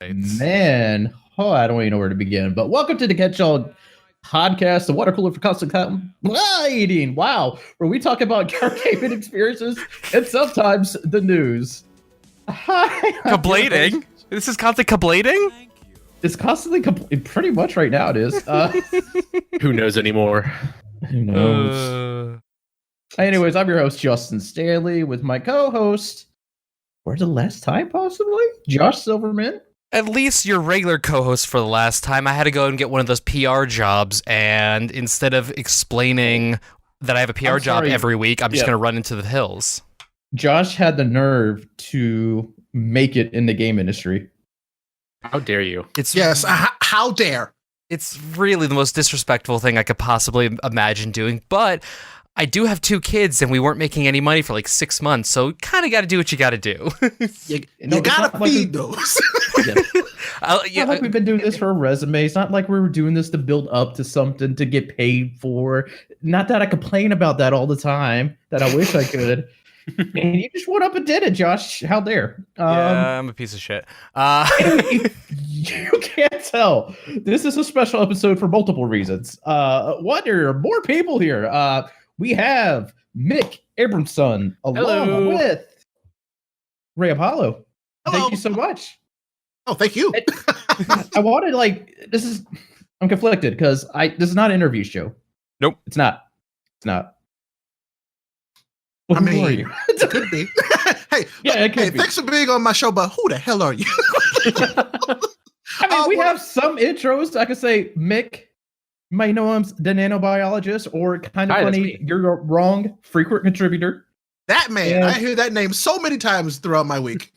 Man, I don't even know where to begin. But welcome to the Catch-All Podcast, the water cooler for constant eating. Wow, where we talk about gaming experiences and sometimes the news. Hi, Kablating? This is constantly kablating? It's constantly pretty much right now. It is. Who knows anymore? Who knows? Anyways, I'm your host Justin Stanley with my co-host. For the last time, possibly Josh Silverman. At least your regular co-host for the last time. I had to go and get one of those PR jobs, and instead of explaining that I have a PR job every week, I'm just going to run into the hills. Josh had the nerve to make it in the game industry. How dare you? How dare? It's really the most disrespectful thing I could possibly imagine doing, but I do have 2 kids, and we weren't making any money for like 6 months, so kind of got to do what you got to do. you gotta feed those. It's not like we've been doing this for a resume. It's not like we were doing this to build up to something to get paid for. Not that I complain about that all the time, that I wish I could. And you just went up and did it, Josh. How dare? Yeah, I'm a piece of shit. You can't tell. This is a special episode for multiple reasons. One, there are more people here. We have Mick Abrahamson along with Ray Apollo. Hello. Thank you so much. Oh, thank you. I wanted I'm conflicted because this is not an interview show. Nope. It's not. I mean, who are you? It could be. Hey, thanks for being on my show, but who the hell are you? I mean, we have some intros. I could say Mick. You might know him, the nanobiologist, or kind of funny, you're wrong, frequent contributor. That man, I hear that name so many times throughout my week.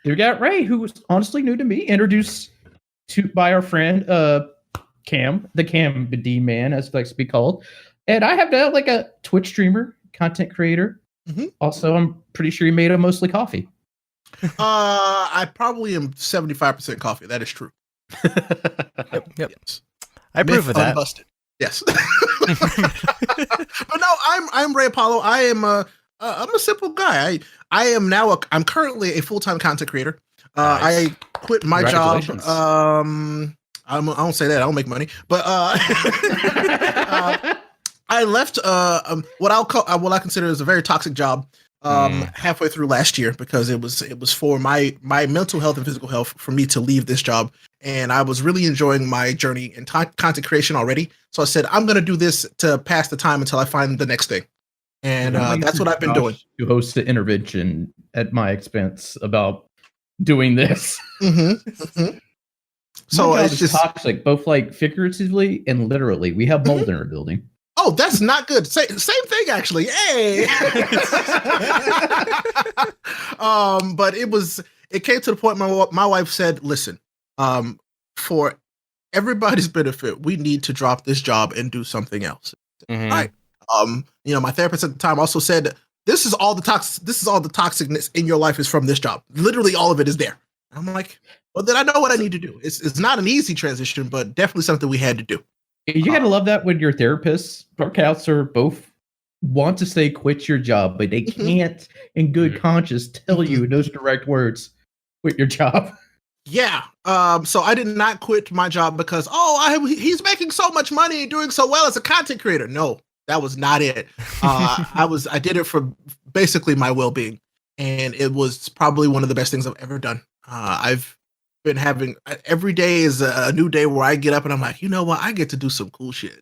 We got Ray, who was honestly new to me, introduced by our friend Cam, the Cam D man, as it likes to be called. And I have like a Twitch streamer, content creator. Mm-hmm. Also, I'm pretty sure you made him mostly coffee. I probably am 75% coffee. That is true. Yep. Yes. I approve of that. Unbusted. Yes. But no, I'm Ray Apollo. I'm a simple guy. I'm currently a full-time content creator. Nice. I quit my job. I won't say that. I don't make money, but I left what I consider as a very toxic job halfway through last year because it was for my mental health and physical health for me to leave this job. And I was really enjoying my journey in content creation already. So I said, I'm going to do this to pass the time until I find the next thing. And that's what I've been doing. You host the intervention at my expense about doing this. Mm-hmm. Mm-hmm. So it's just toxic, both like figuratively and literally. We have mold in our building. Oh, that's not good. Same thing, actually. Hey. But it came to the point my wife said, listen, for everybody's benefit, we need to drop this job and do something else. Mm-hmm. Right. My therapist at the time also said, this is all the toxicness in your life is from this job. Literally all of it is there. I'm like, well, then I know what I need to do. It's not an easy transition, but definitely something we had to do. You gotta love that when your therapist or counselor both want to say quit your job, but they can't in good conscience tell you in those direct words, quit your job. Yeah. So I did not quit my job because, he's making so much money and doing so well as a content creator. No, that was not it. I did it for basically my well-being, and it was probably one of the best things I've ever done. I've been having every day is a new day where I get up and I'm like, you know what? I get to do some cool shit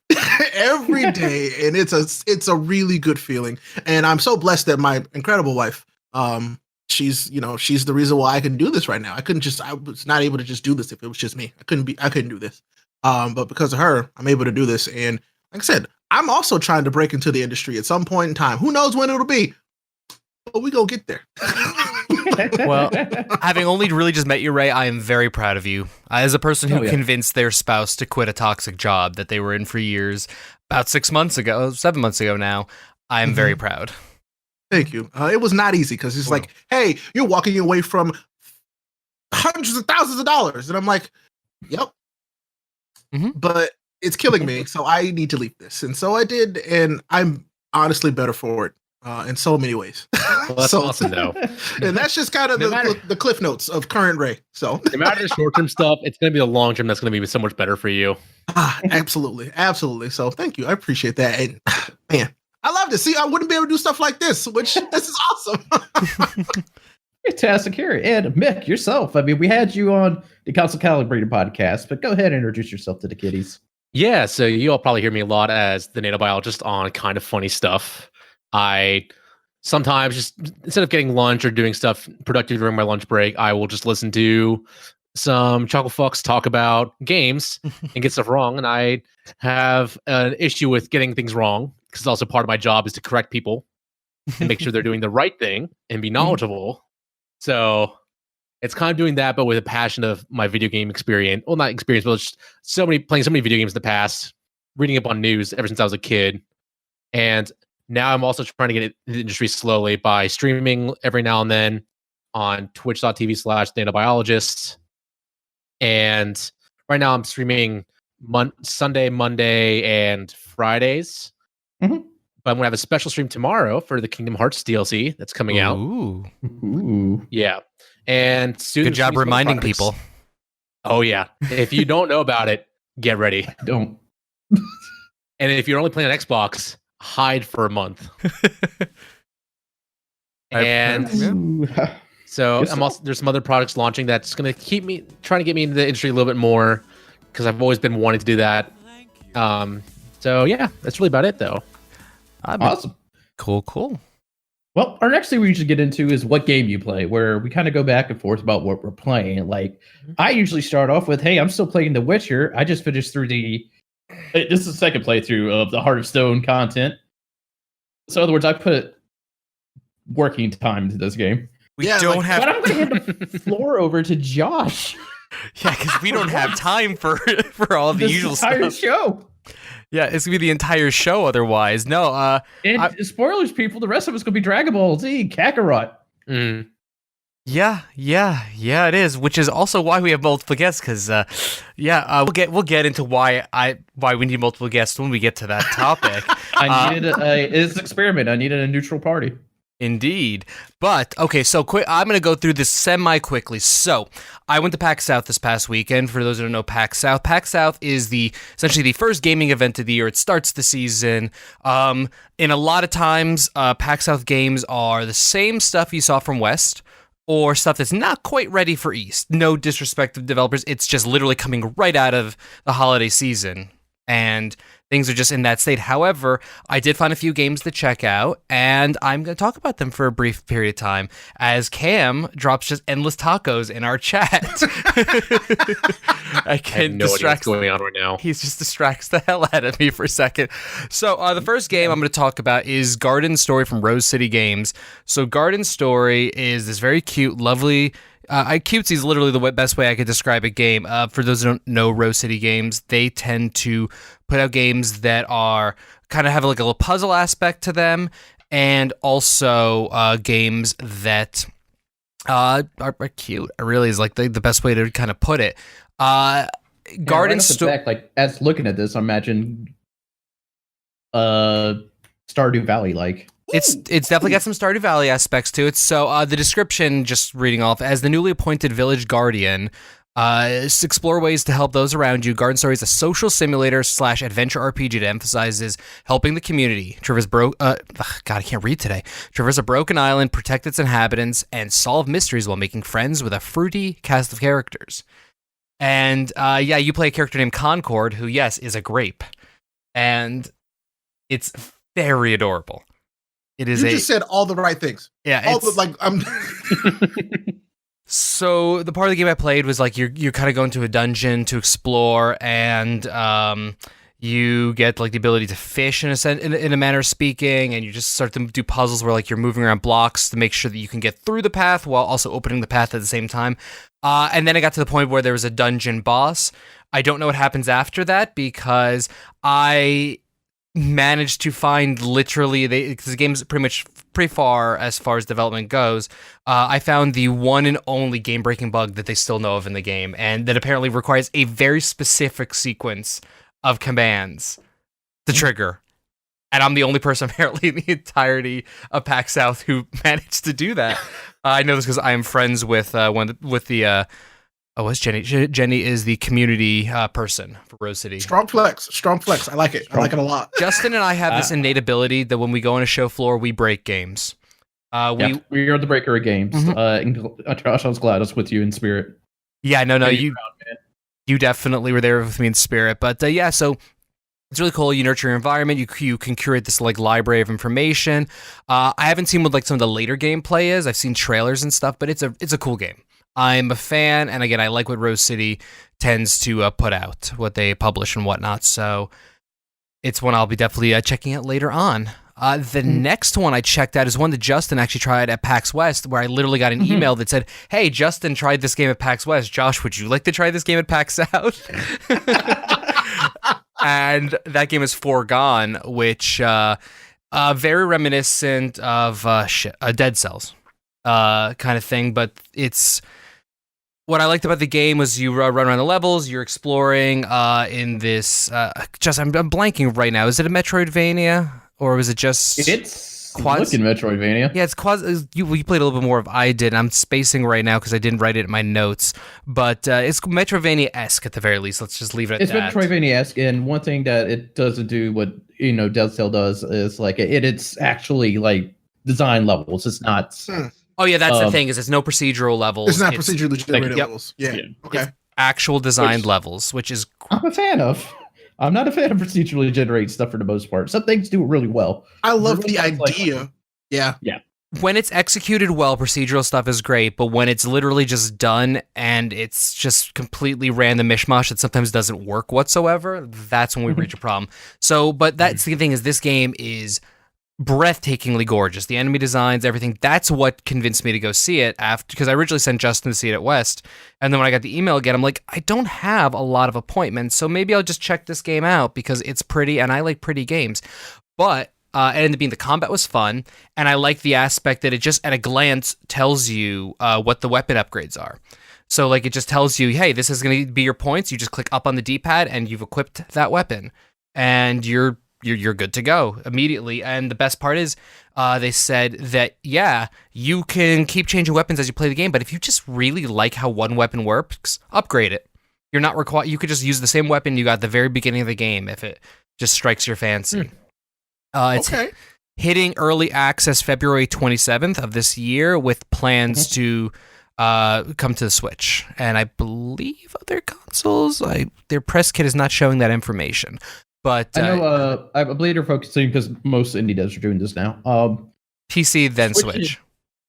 every day. And it's a really good feeling. And I'm so blessed that my incredible wife, she's the reason why I can do this right now. I was not able to just do this if it was just me. I couldn't do this. But because of her, I'm able to do this. And like I said, I'm also trying to break into the industry at some point in time. Who knows when it'll be, but we gonna get there. Well, having only really just met you, Ray, I am very proud of you. As a person who convinced their spouse to quit a toxic job that they were in for years, about 7 months ago now, I am very proud. Thank you. It was not easy because it's like, hey, you're walking away from hundreds of thousands of dollars. And I'm like, yep. Mm-hmm. But it's killing me, so I need to leave this. And so I did, and I'm honestly better for it. in so many ways. Well, that's awesome, though. And that's just kind of the cliff notes of current Ray. So no matter the short-term stuff, it's going to be the long-term that's going to be so much better for you. Absolutely. Absolutely. So thank you. I appreciate that. And man, I love to see. I wouldn't be able to do stuff like this, which this is awesome. Fantastic here. And Mick, yourself. I mean, we had you on the Council Calibrating podcast, but go ahead and introduce yourself to the kiddies. Yeah, so you all probably hear me a lot as the nanobiologist on Kind of Funny Stuff. I sometimes just, instead of getting lunch or doing stuff productive during my lunch break, I will just listen to some chuckle fucks talk about games and get stuff wrong. And I have an issue with getting things wrong because also part of my job is to correct people and make sure they're doing the right thing and be knowledgeable. So it's kind of doing that, but with a passion of my video game experience. Well, not experience, but just playing so many video games in the past, reading up on news ever since I was a kid. And now I'm also trying to get into the industry slowly by streaming every now and then on twitch.tv/nanobiologist. And right now I'm streaming Sunday, Monday, and Fridays. Mm-hmm. But I'm going to have a special stream tomorrow for the Kingdom Hearts DLC that's coming out. Ooh. Yeah. And soon. Good job reminding people. Oh, yeah. If you don't know about it, get ready. I don't. And if you're only playing on Xbox, hide for a month. And so there's some other products launching that's going to trying to get me into the industry a little bit more because I've always been wanting to do that. So yeah, that's really about it though. Awesome. Cool. Well, our next thing we usually get into is what game you play, where we kind of go back and forth about what we're playing. Like, I usually start off with, hey, I'm still playing The Witcher. I just finished through this is the second playthrough of the Heart of Stone content. So in other words, I put working time into this game. But I'm going to hand the floor over to Josh. Yeah, because we don't have time for all the usual entire stuff. Show. Yeah, it's gonna be the entire show otherwise. No, spoilers, people. The rest of it's gonna be Dragon Ball Z, Kakarot. Mm. Yeah, it is. Which is also why we have multiple guests. Because we'll get into why we need multiple guests when we get to that topic. I needed it's an experiment. I needed a neutral party. Indeed. But, okay, so I'm going to go through this semi-quickly. So, I went to PAX South this past weekend. For those who don't know PAX South is essentially the first gaming event of the year. It starts the season. In a lot of times, PAX South games are the same stuff you saw from West, or stuff that's not quite ready for East. No disrespect to developers. It's just literally coming right out of the holiday season. And things are just in that state. However, I did find a few games to check out, and I'm going to talk about them for a brief period of time as Cam drops just endless tacos in our chat. I have no idea what's going on right now. He just distracts the hell out of me for a second. So the first game I'm going to talk about is Garden Story from Rose City Games. So Garden Story is this very cute, lovely... cutesy is literally the best way I could describe a game. For those who don't know Rose City Games, they tend to put out games that are kind of have like a little puzzle aspect to them, and also games that are cute. It really is like the best way to kind of put it. Garden Story. Like as looking at this, I imagine Stardew Valley like. It's definitely got some Stardew Valley aspects to it. So the description, just reading off, as the newly appointed village guardian, explore ways to help those around you. Garden Story is a social simulator / adventure RPG that emphasizes helping the community. God, I can't read today. Traverse a broken island, protect its inhabitants, and solve mysteries while making friends with a fruity cast of characters. And you play a character named Concord, who, yes, is a grape. And it's very adorable. It is. You just said all the right things. Yeah, So the part of the game I played was like you're kind of going to a dungeon to explore, and you get like the ability to fish in a manner of speaking, and you just start to do puzzles where like you're moving around blocks to make sure that you can get through the path while also opening the path at the same time. And then it got to the point where there was a dungeon boss. I don't know what happens after that because I managed to find literally because the game's pretty far as development goes. I found the one and only game-breaking bug that they still know of in the game, and that apparently requires a very specific sequence of commands to trigger And I'm the only person apparently in the entirety of PAX South who managed to do that. I know this because I am friends with what's Jenny? Jenny is the community person for Rose City. Strong flex. I like it. I like it a lot. Justin and I have this innate ability that when we go on a show floor, we break games. We are the breaker of games. Josh, I was glad I was with you in spirit. Yeah, no, you definitely were there with me in spirit. But so it's really cool. You nurture your environment. You can curate this like library of information. I haven't seen what like some of the later gameplay is. I've seen trailers and stuff, but it's a cool game. I'm a fan, and again, I like what Rose City tends to put out, what they publish and whatnot. So it's one I'll be definitely checking out later on. The next one I checked out is one that Justin actually tried at PAX West, where I literally got an email that said, "Hey, Justin tried this game at PAX West. Josh, would you like to try this game at PAX South?" And that game is Foregone, which very reminiscent of Dead Cells kind of thing, but it's... What I liked about the game was you run around the levels, you're exploring in this... I'm blanking right now. Is it a Metroidvania? Or was it just... It's looking Metroidvania. Yeah, it's you played a little bit more of I did. I'm spacing right now because I didn't write it in my notes. But it's Metroidvania-esque at the very least. Let's just leave it at that. It's Metroidvania-esque, and one thing that it doesn't do what Dead Cell does is like it's actually like design levels. It's not... Oh yeah, that's the thing, is it's no procedural levels. It's not procedurally generated levels. Yeah. Okay. It's actual designed levels, which is... I'm a fan of. I'm not a fan of procedurally generated stuff for the most part. Some things do it really well. I love the idea. Yeah. When it's executed well, procedural stuff is great, but when it's literally just done and it's just completely random mishmash that sometimes doesn't work whatsoever, that's when we reach a problem. So, but that's the thing, is this game is breathtakingly gorgeous. The enemy designs, everything. That's what convinced me to go see it, because I originally sent Justin to see it at West, and then when I got the email again, I'm like, I don't have a lot of appointments, so maybe I'll just check this game out because it's pretty and I like pretty games. But it ended up being the combat was fun, and I like the aspect that it just at a glance tells you what the weapon upgrades are. So like it just tells you, hey, this is going to be your points. You just click up on the D-pad and you've equipped that weapon, and you're good to go immediately. And the best part is they said that, you can keep changing weapons as you play the game, but if you just really like how one weapon works, upgrade it. You're not required. You could just use the same weapon you got at the very beginning of the game if it just strikes your fancy. It's hitting early access February 27th of this year with plans to come to the Switch. And I believe other consoles, their press kit is not showing that information. But I know I believe they're focusing, because most indie devs are doing this now. PC then Switch.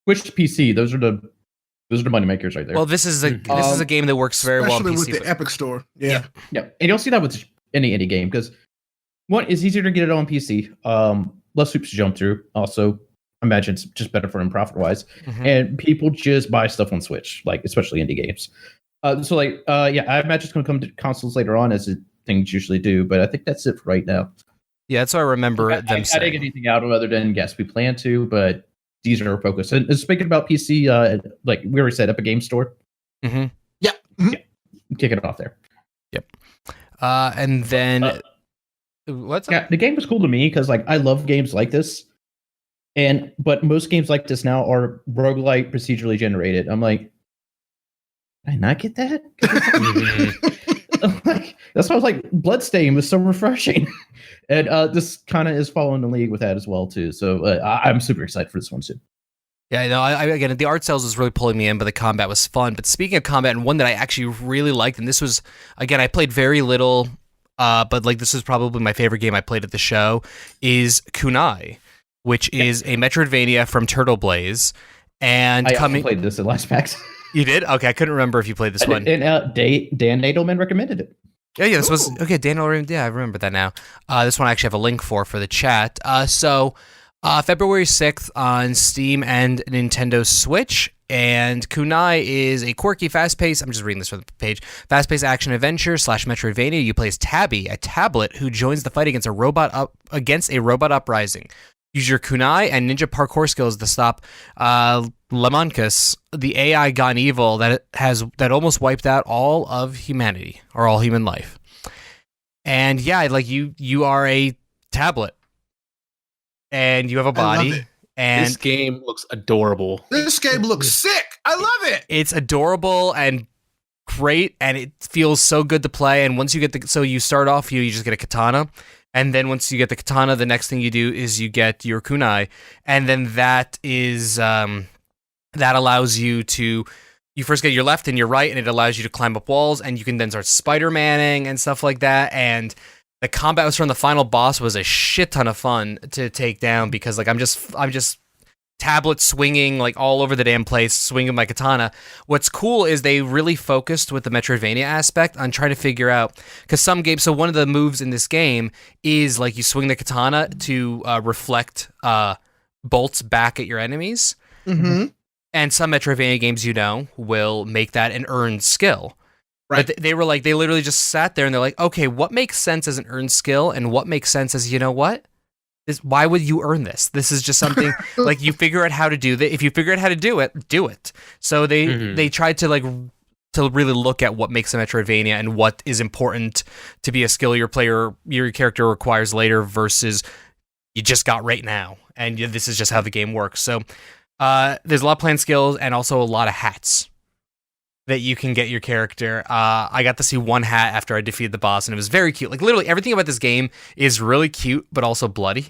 Switch to PC. Those are the money makers right there. Well, this is a game that works very well on PC. Especially with the Epic Store. Yeah. And you'll see that with any indie game, because one, it's easier to get it on PC. Less hoops to jump through. Also, I imagine it's just better for them profit-wise. And people just buy stuff on Switch, like especially indie games. I imagine it's going to come to consoles later on, as things usually do, but I think that's it for right now. Yeah, that's what I remember them saying. I didn't get anything out of other than, yes, we plan to, but these are our focus. And speaking about PC, like we already said, Epic Game Store. Yeah. Kick it off there. Yep. And then... what's up? Yeah, the game was cool to me, because like I love games like this. But most games like this now are roguelike, procedurally generated. I'm like, did I not get that? That's why I was like, Bloodstain was so refreshing. And this kind of is following the league with that as well, too. So I'm super excited for this one, too. Yeah, no, again, the art sales was really pulling me in, but the combat was fun. But speaking of combat, and one that I actually really liked, and this was, again, I played very little, but like this is probably my favorite game I played at the show, is KUNAI, which is a Metroidvania from Turtle Blaze. And I played this at last PAX. You did? Okay, I couldn't remember if you played this one. And Dan Nadelman recommended it. Yeah, this was... Okay, Dan already... Yeah, I remember that now. This one I actually have a link for the chat. So, February 6th on Steam and Nintendo Switch. And KUNAI is a quirky, fast-paced... I'm just reading this from the page. Fast-paced action-adventure / Metroidvania. You play as Tabby, a tablet who joins the fight against a robot uprising. Use your kunai and ninja parkour skills to stop Lamankus, the AI gone evil that almost wiped out all of humanity, or all human life. And yeah, like you are a tablet, and you have a body. And this game looks adorable. This game looks sick. I love it. It's adorable and great, and it feels so good to play. And once you get so you start off, you just get a katana. And then once you get the katana, the next thing you do is you get your kunai. And then that is, that allows you to, you first get your left and your right, and it allows you to climb up walls, and you can then start Spider-Manning and stuff like that. And the combat from the final boss was a shit ton of fun to take down because like I'm just tablet swinging like all over the damn place, swinging my katana. What's cool is they really focused with the Metroidvania aspect on trying to figure out, because some games, so one of the moves in this game is like you swing the katana to reflect bolts back at your enemies. Mm-hmm. And some Metroidvania games, will make that an earned skill. Right. But they were like, they literally just sat there and they're like, okay, what makes sense as an earned skill and what makes sense as, why would you earn this? This is just something like you figure out how to do that. If you figure out how to do it, do it. So they tried to really look at what makes a Metroidvania and what is important to be a skill your character requires later versus you just got right now. And this is just how the game works. So there's a lot of planned skills and also a lot of hats that you can get your character. I got to see one hat after I defeated the boss, and it was very cute. Like, literally, everything about this game is really cute, but also bloody.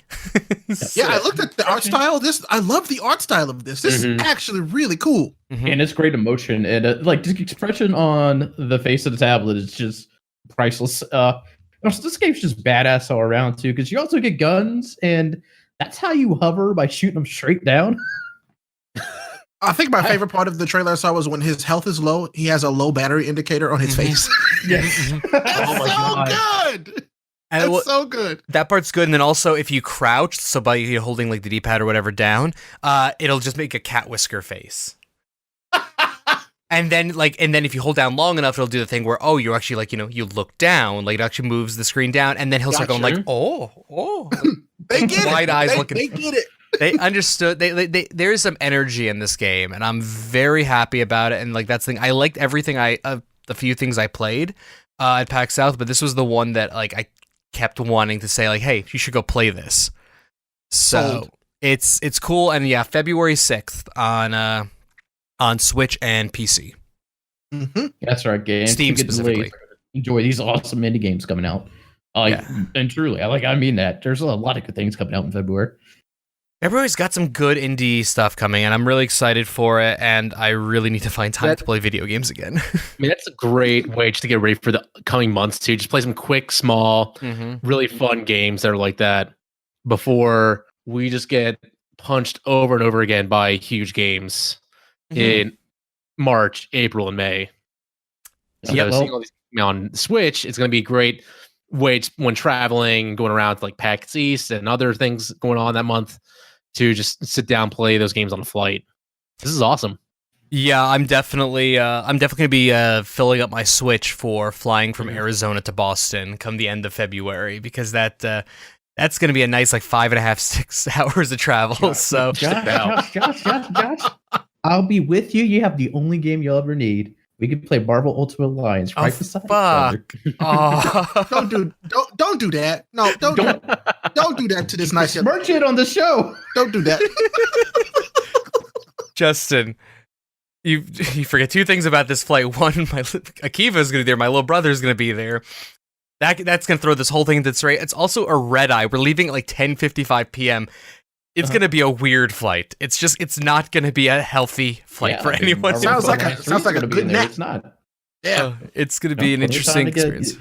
Yeah, I looked at the art style. I love the art style of this. This is actually really cool. And it's great emotion. And, the expression on the face of the tablet is just priceless. This game's just badass all around, too, because you also get guns, and that's how you hover, by shooting them straight down. I think my favorite part of the trailer I saw was when his health is low, he has a low battery indicator on his face. Yes. That's good. And That's so good. That part's good. And then also, if you crouch, so by you holding like the D-pad or whatever down, it'll just make a cat whisker face. And then if you hold down long enough, it'll do the thing where, you're actually you look down, like it actually moves the screen down, and then he'll start going like, They get wide it. eyes looking. They get it. They understood. There is some energy in this game, and I'm very happy about it. And like that's the thing. I liked everything. The few things I played at PAX South, but this was the one that like I kept wanting to say like, hey, you should go play this. So it's cool, and yeah, February 6th on Switch and PC. Mm-hmm. That's right, game. Steam specifically. Enjoy these awesome indie games coming out. And truly, I mean that. There's a lot of good things coming out in February. Everybody's got some good indie stuff coming, and I'm really excited for it, and I really need to find time to play video games again. I mean, that's a great way just to get ready for the coming months, too. Just play some quick, small, really fun games that are like that before we just get punched over and over again by huge games in March, April, and May. So seeing all these on Switch, it's going to be a great way when traveling, going around to like PAX East and other things going on that month, to just sit down, play those games on a flight. This is awesome. Yeah, I'm definitely gonna be filling up my Switch for flying from Arizona to Boston come the end of February, because that's gonna be a nice 5.5-6 hours of travel. Josh, I'll be with you. You have the only game you'll ever need. We could play Marvel Ultimate Alliance right beside each other. Don't do that. No, don't do that to this nice young. Merch it on the show. Don't do that. Justin, you forget two things about this flight. One, Akiva is going to be there. My little brother is going to be there. That's going to throw this whole thing into straight. It's also a red eye. We're leaving at 10:55 p.m. It's going to be a weird flight. It's not going to be a healthy flight for anyone. Sounds like a good nap. It's not. Yeah. It's going to be an interesting experience.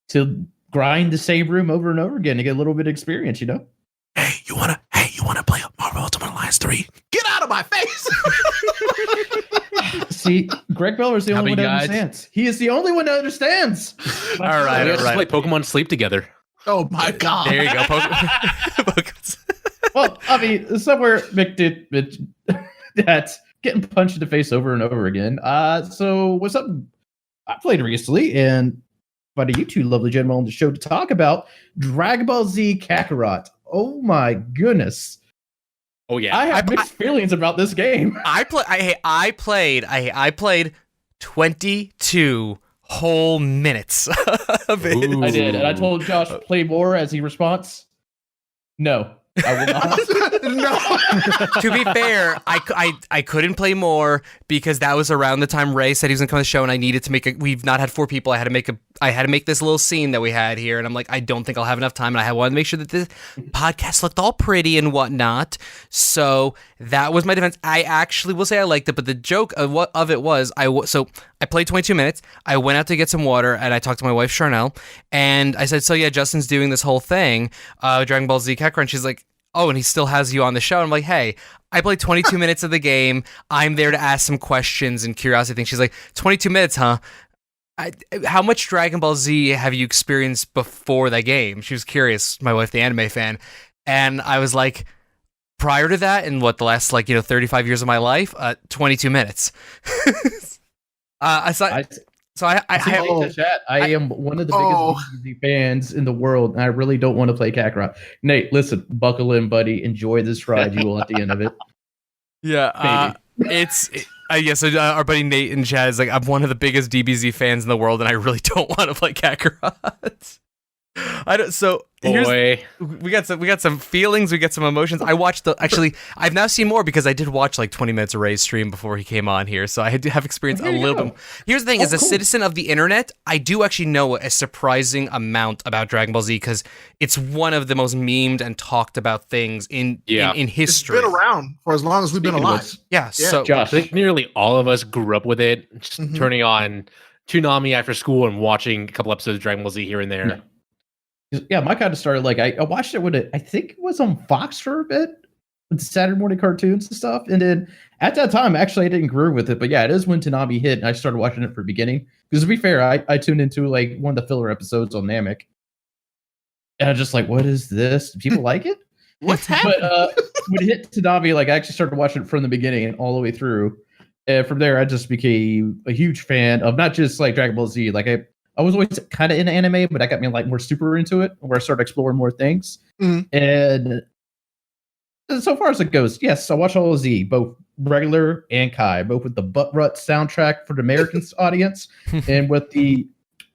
To grind the same room over and over again to get a little bit of experience, Hey, you wanna play Marvel Ultimate Alliance 3? Get out of my face! See, Greg Beller is the only one that understands. He is the only one that understands. All right. Let's play Pokemon Sleep together. Oh my god! There you go. Pokemon. Well, I mean, somewhere Mick did that's getting punched in the face over and over again. So what's up? I played recently, and invited you two lovely gentlemen on the show to talk about Dragon Ball Z Kakarot. Oh my goodness! Oh yeah, I have mixed feelings about this game. I played 22 whole minutes of it. I did, and I told Josh play more as he responds. No. I will not. No. To be fair, I couldn't play more because that was around the time Ray said he was gonna come on the show, and I needed to make we've not had 4 people. I had to make this little scene that we had here, and I'm like, I don't think I'll have enough time, and I wanted to make sure that the podcast looked all pretty and whatnot. So that was my defense. I actually will say I liked it, but the joke of it was so I played 22 minutes. I went out to get some water, and I talked to my wife Charnel, and I said, so yeah, Justin's doing this whole thing, Dragon Ball Z Kakarot, and she's like, oh, and he still has you on the show. I'm like, hey, I played 22 minutes of the game. I'm there to ask some questions and curiosity things. She's like, 22 minutes, huh? How much Dragon Ball Z have you experienced before that game? She was curious, my wife, the anime fan. And I was like, prior to that, in the last 35 years of my life, 22 minutes. I am one of the biggest DBZ fans in the world, and I really don't want to play Kakarot. Nate, listen, buckle in, buddy. Enjoy this ride. You will at the end of it. Yeah, so our buddy Nate in chat is like, I'm one of the biggest DBZ fans in the world, and I really don't want to play Kakarot. We got some feelings, we got some emotions. I watched I've now seen more because I did watch 20 minutes of Ray's stream before he came on here, so I do have experience a little bit. Here's the thing: as a citizen of the internet, I do actually know a surprising amount about Dragon Ball Z because it's one of the most memed and talked about things in history. It's been around for as long as we've been alive. Yeah. So Josh, I think nearly all of us grew up with it, just turning on Toonami after school and watching a couple episodes of Dragon Ball Z here and there. Yeah, my kind of started I watched it when I think it was on Fox for a bit with the Saturday morning cartoons and stuff. And then at that time, actually, I didn't grow with it. But yeah, it is when Toonami hit and I started watching it from the beginning. Because to be fair, I tuned into one of the filler episodes on Namek. And I'm just like, what is this? Do people like it? What's happening? But when it hit Toonami, I actually started watching it from the beginning and all the way through. And from there, I just became a huge fan of not just Dragon Ball Z. I was always kind of into anime, but that got me more super into it, where I started exploring more things. And so far as it goes, yes, I watch all of Z, both regular and Kai, both with the Butt Rut soundtrack for the American audience and with the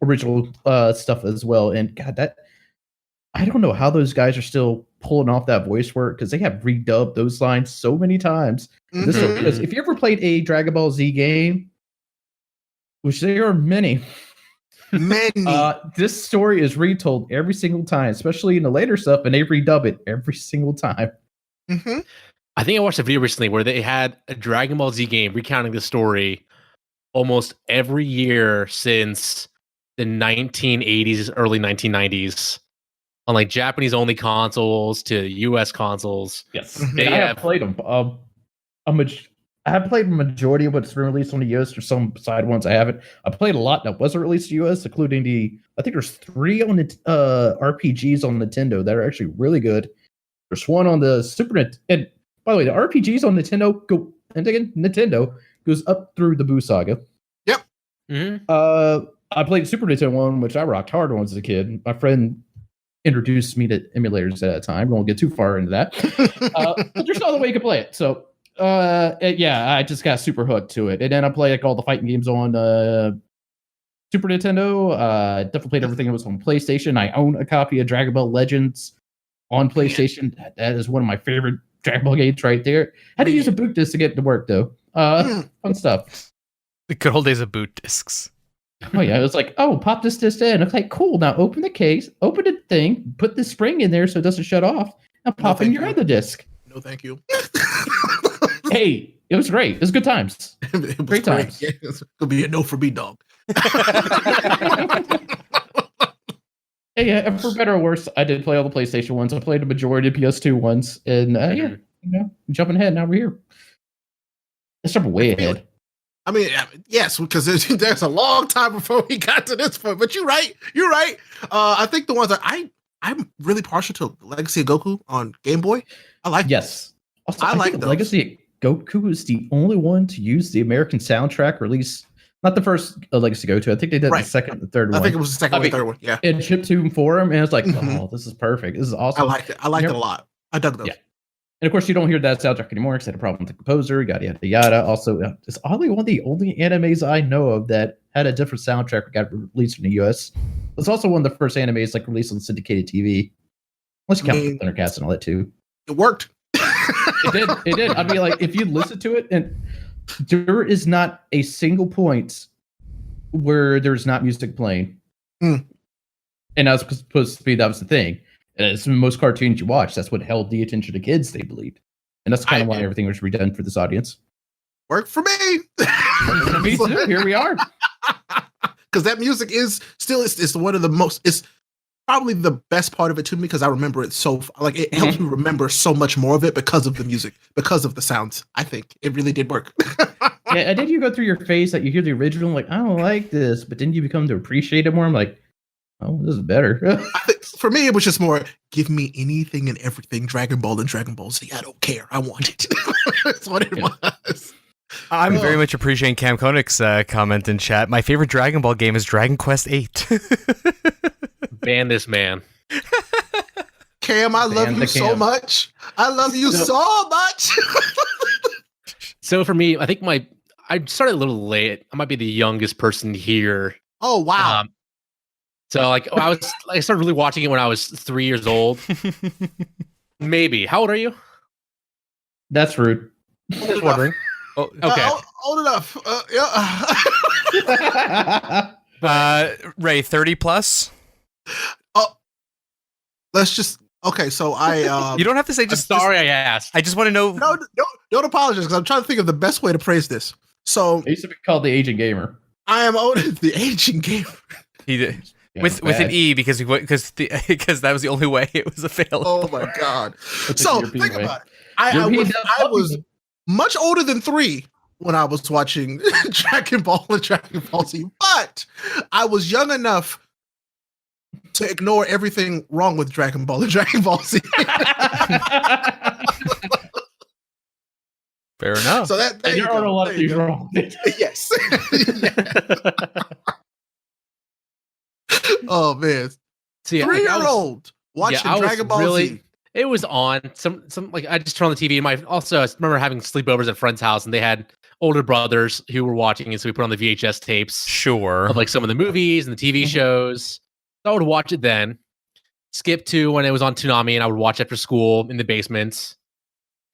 original stuff as well. And God, I don't know how those guys are still pulling off that voice work because they have redubbed those lines so many times. Because if you ever played a Dragon Ball Z game, which there are many. This story is retold every single time, especially in the later stuff, and they redub it every single time. I think I watched a video recently where they had a Dragon Ball Z game recounting the story almost every year since the 1980s, early 1990s, on Japanese only consoles to US consoles. Yes, I have played them. I have played the majority of what's been released on the US. There's some side ones I haven't. I played a lot that wasn't released to US, including I think there's 3 on the RPGs on Nintendo that are actually really good. There's one on the Super Nintendo. And by the way, the RPGs on Nintendo goes up through the Boo Saga. Yep. I played the Super Nintendo one, which I rocked hard on as a kid. My friend introduced me to emulators at that time. I won't get too far into that. But there's no other way you can play it. So I just got super hooked to it. And then I play all the fighting games on Super Nintendo. Definitely played everything that was on PlayStation. I own a copy of Dragon Ball Legends on PlayStation. That is one of my favorite Dragon Ball games right there. Had to use a boot disc to get it to work though. Fun stuff. The good old days of boot discs. Oh yeah, it was pop this disc in. It's cool. Now open the case, open the thing, put the spring in there so it doesn't shut off, and pop in your other disc. No, thank you. Hey, it was great. It was good times. Great times. Yeah, it's gonna be a no for me, dog. Hey, yeah, for better or worse, I did play all the PlayStation ones. I played the majority of PS2 ones, and jumping ahead. Now we're here. Let's jump way ahead. I mean, yes, because there's a long time before we got to this point. But you're right. I think the ones that I'm really partial to Legacy of Goku on Game Boy. I like. Yes. Also, I like think those. Legacy of Goku is the only one to use the American soundtrack release. Not the first Legacy of Goku. I think they did the second, the third one. I think it was the second or third one. Yeah. And chiptune for him, and it's oh, this is perfect. This is awesome. I liked it. I liked it a lot. I dug those. Yeah. And of course, you don't hear that soundtrack anymore because they had a problem with the composer, yada, yada, yada. Also, it's oddly one of the only animes I know of that had a different soundtrack that got released in the US. It's also one of the first animes released on syndicated TV. Unless you count Thundercats and all that too. It worked. It did. I mean, like, if you listen to it, and there is not a single point where there's not music playing. And that was supposed to be, that was the thing. And it's most cartoons you watch. That's what held the attention of kids, they believed. And that's kind of why everything was redone for this audience. Worked for me. Me too. Here we are. Because that music is still, it's one of the most, it's probably the best part of it to me, because I remember it so, like, it helps me remember so much more of it because of the music, because of the sounds. I think it really did work. Yeah, and then you go through your phase that you hear the original, like, I don't like this, but then you become to appreciate it more. I'm like, oh, this is better. I think for me, it was just more, give me anything and everything Dragon Ball and Dragon Ball Z. I don't care. I want it. That's what it was. I'm very much appreciating Cam Koenig's comment in chat. My favorite Dragon Ball game is Dragon Quest VIII. Ban this man. Cam, I love you so much. I love you so much. So for me, I think I started a little late. I might be the youngest person here. Oh, wow. So I started really watching it when I was 3 years old. Maybe. How old are you? That's rude. Just wondering. Oh, okay. Old enough. Yeah. Ray, 30 plus? Oh, let's just, okay, so I... you don't have to say just... Sorry I asked. I just want to know... No, don't apologize, because I'm trying to think of the best way to phrase this. So... I used to be called the aging gamer. I am older than the aging gamer. He did. Yeah, with an E, because that was the only way it was available. Oh my god! So think about it. I European was much older than 3 when I was watching Dragon Ball and Dragon Ball Z, but I was young enough to ignore everything wrong with Dragon Ball and Dragon Ball Z. Fair enough. So there are a lot of things wrong. Yes. Oh man. So, yeah, 3-year-old watching Dragon Ball Z. It was on some like I just turned on the TV, and I remember having sleepovers at friends' house, and they had older brothers who were watching it, so we put on the VHS tapes. Sure. Of like some of the movies and the TV shows. So I would watch it then. Skip to when it was on Toonami, and I would watch after school in the basements.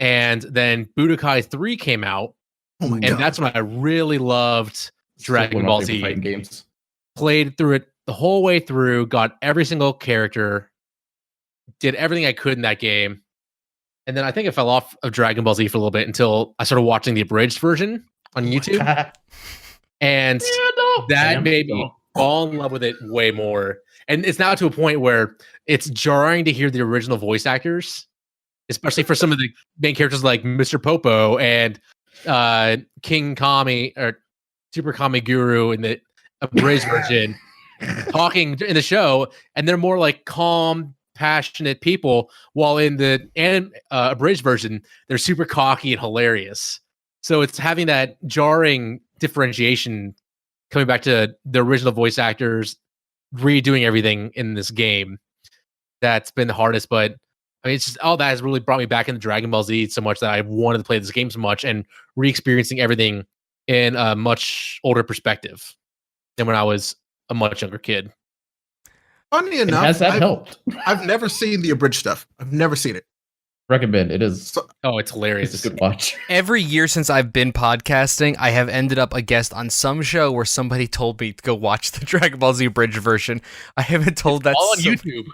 And then Budokai 3 came out. Oh my God. That's when I really loved Dragon Ball Z. Fighting games. Played through it the whole way through, got every single character, did everything I could in that game. And then I think I fell off of Dragon Ball Z for a little bit until I started watching the abridged version on YouTube. And that made me fall in love with it way more. And it's now to a point where it's jarring to hear the original voice actors, especially for some of the main characters like Mr. Popo and King Kami or Super Kami Guru in the abridged version talking in the show, and they're more like calm, passionate people, while in the abridged version they're super cocky and hilarious. So it's having that jarring differentiation coming back to the original voice actors redoing everything in this game that's been the hardest. But I mean, it's just all that has really brought me back into Dragon Ball Z so much that I wanted to play this game so much, and re-experiencing everything in a much older perspective than when I was a much younger kid. Funny enough, has that helped? I've never seen the abridged stuff. I've never seen it. Recommend it is. It's hilarious. It's a good watch. Every year since I've been podcasting, I have ended up a guest on some show where somebody told me to go watch the Dragon Ball Z abridged version. I haven't told that all on YouTube.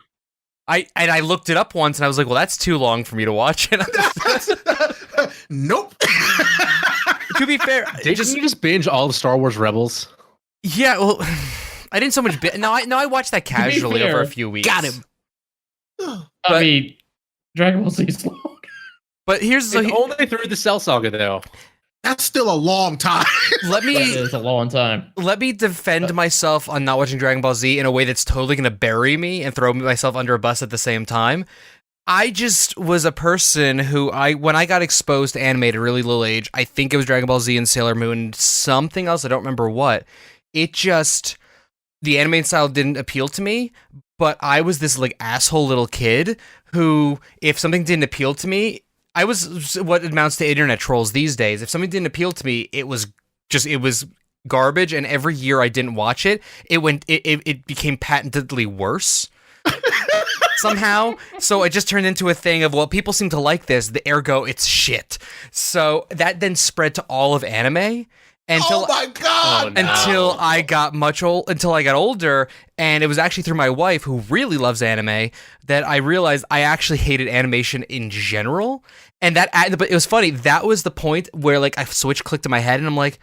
I looked it up once and I was like, well, that's too long for me to watch it. Nope. To be fair, Didn't you just binge all the Star Wars Rebels? Yeah, well, I didn't so much. I watched that casually over a few weeks. Got him. I mean, Dragon Ball Z is long. But here's only through the Cell Saga, though. That's still a long time. That is a long time. Let me defend myself on not watching Dragon Ball Z in a way that's totally going to bury me and throw myself under a bus at the same time. I just was a person who when I got exposed to anime at a really little age, I think it was Dragon Ball Z and Sailor Moon, something else, I don't remember what. It just, the anime style didn't appeal to me, but I was this like asshole little kid who, if something didn't appeal to me, I was what amounts to internet trolls these days. If something didn't appeal to me, it was garbage, and every year I didn't watch it, it became patently worse. somehow. So it just turned into a thing of, well, people seem to like this, the ergo it's shit. So that then spread to all of anime. Until, oh my god! Until I got older, and it was actually through my wife, who really loves anime, that I realized I actually hated animation in general. And but it was funny. That was the point where like a switch clicked in my head, and I'm like,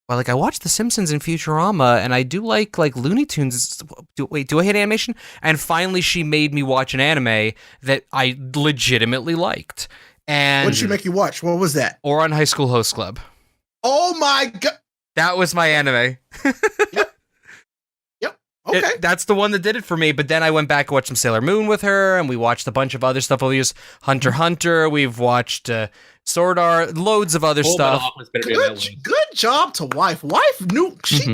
well, like I watched The Simpsons and Futurama, and I do like Looney Tunes. Do I hate animation? And finally, she made me watch an anime that I legitimately liked. And what did she make you watch? What was that? Or on High School Host Club. Oh my god! That was my anime. Yep. Okay. That's the one that did it for me. But then I went back and watched some Sailor Moon with her, and we watched a bunch of other stuff over the years. Hunter x Hunter. We've watched Sword Art, loads of other stuff. Good job to wife. Wife knew she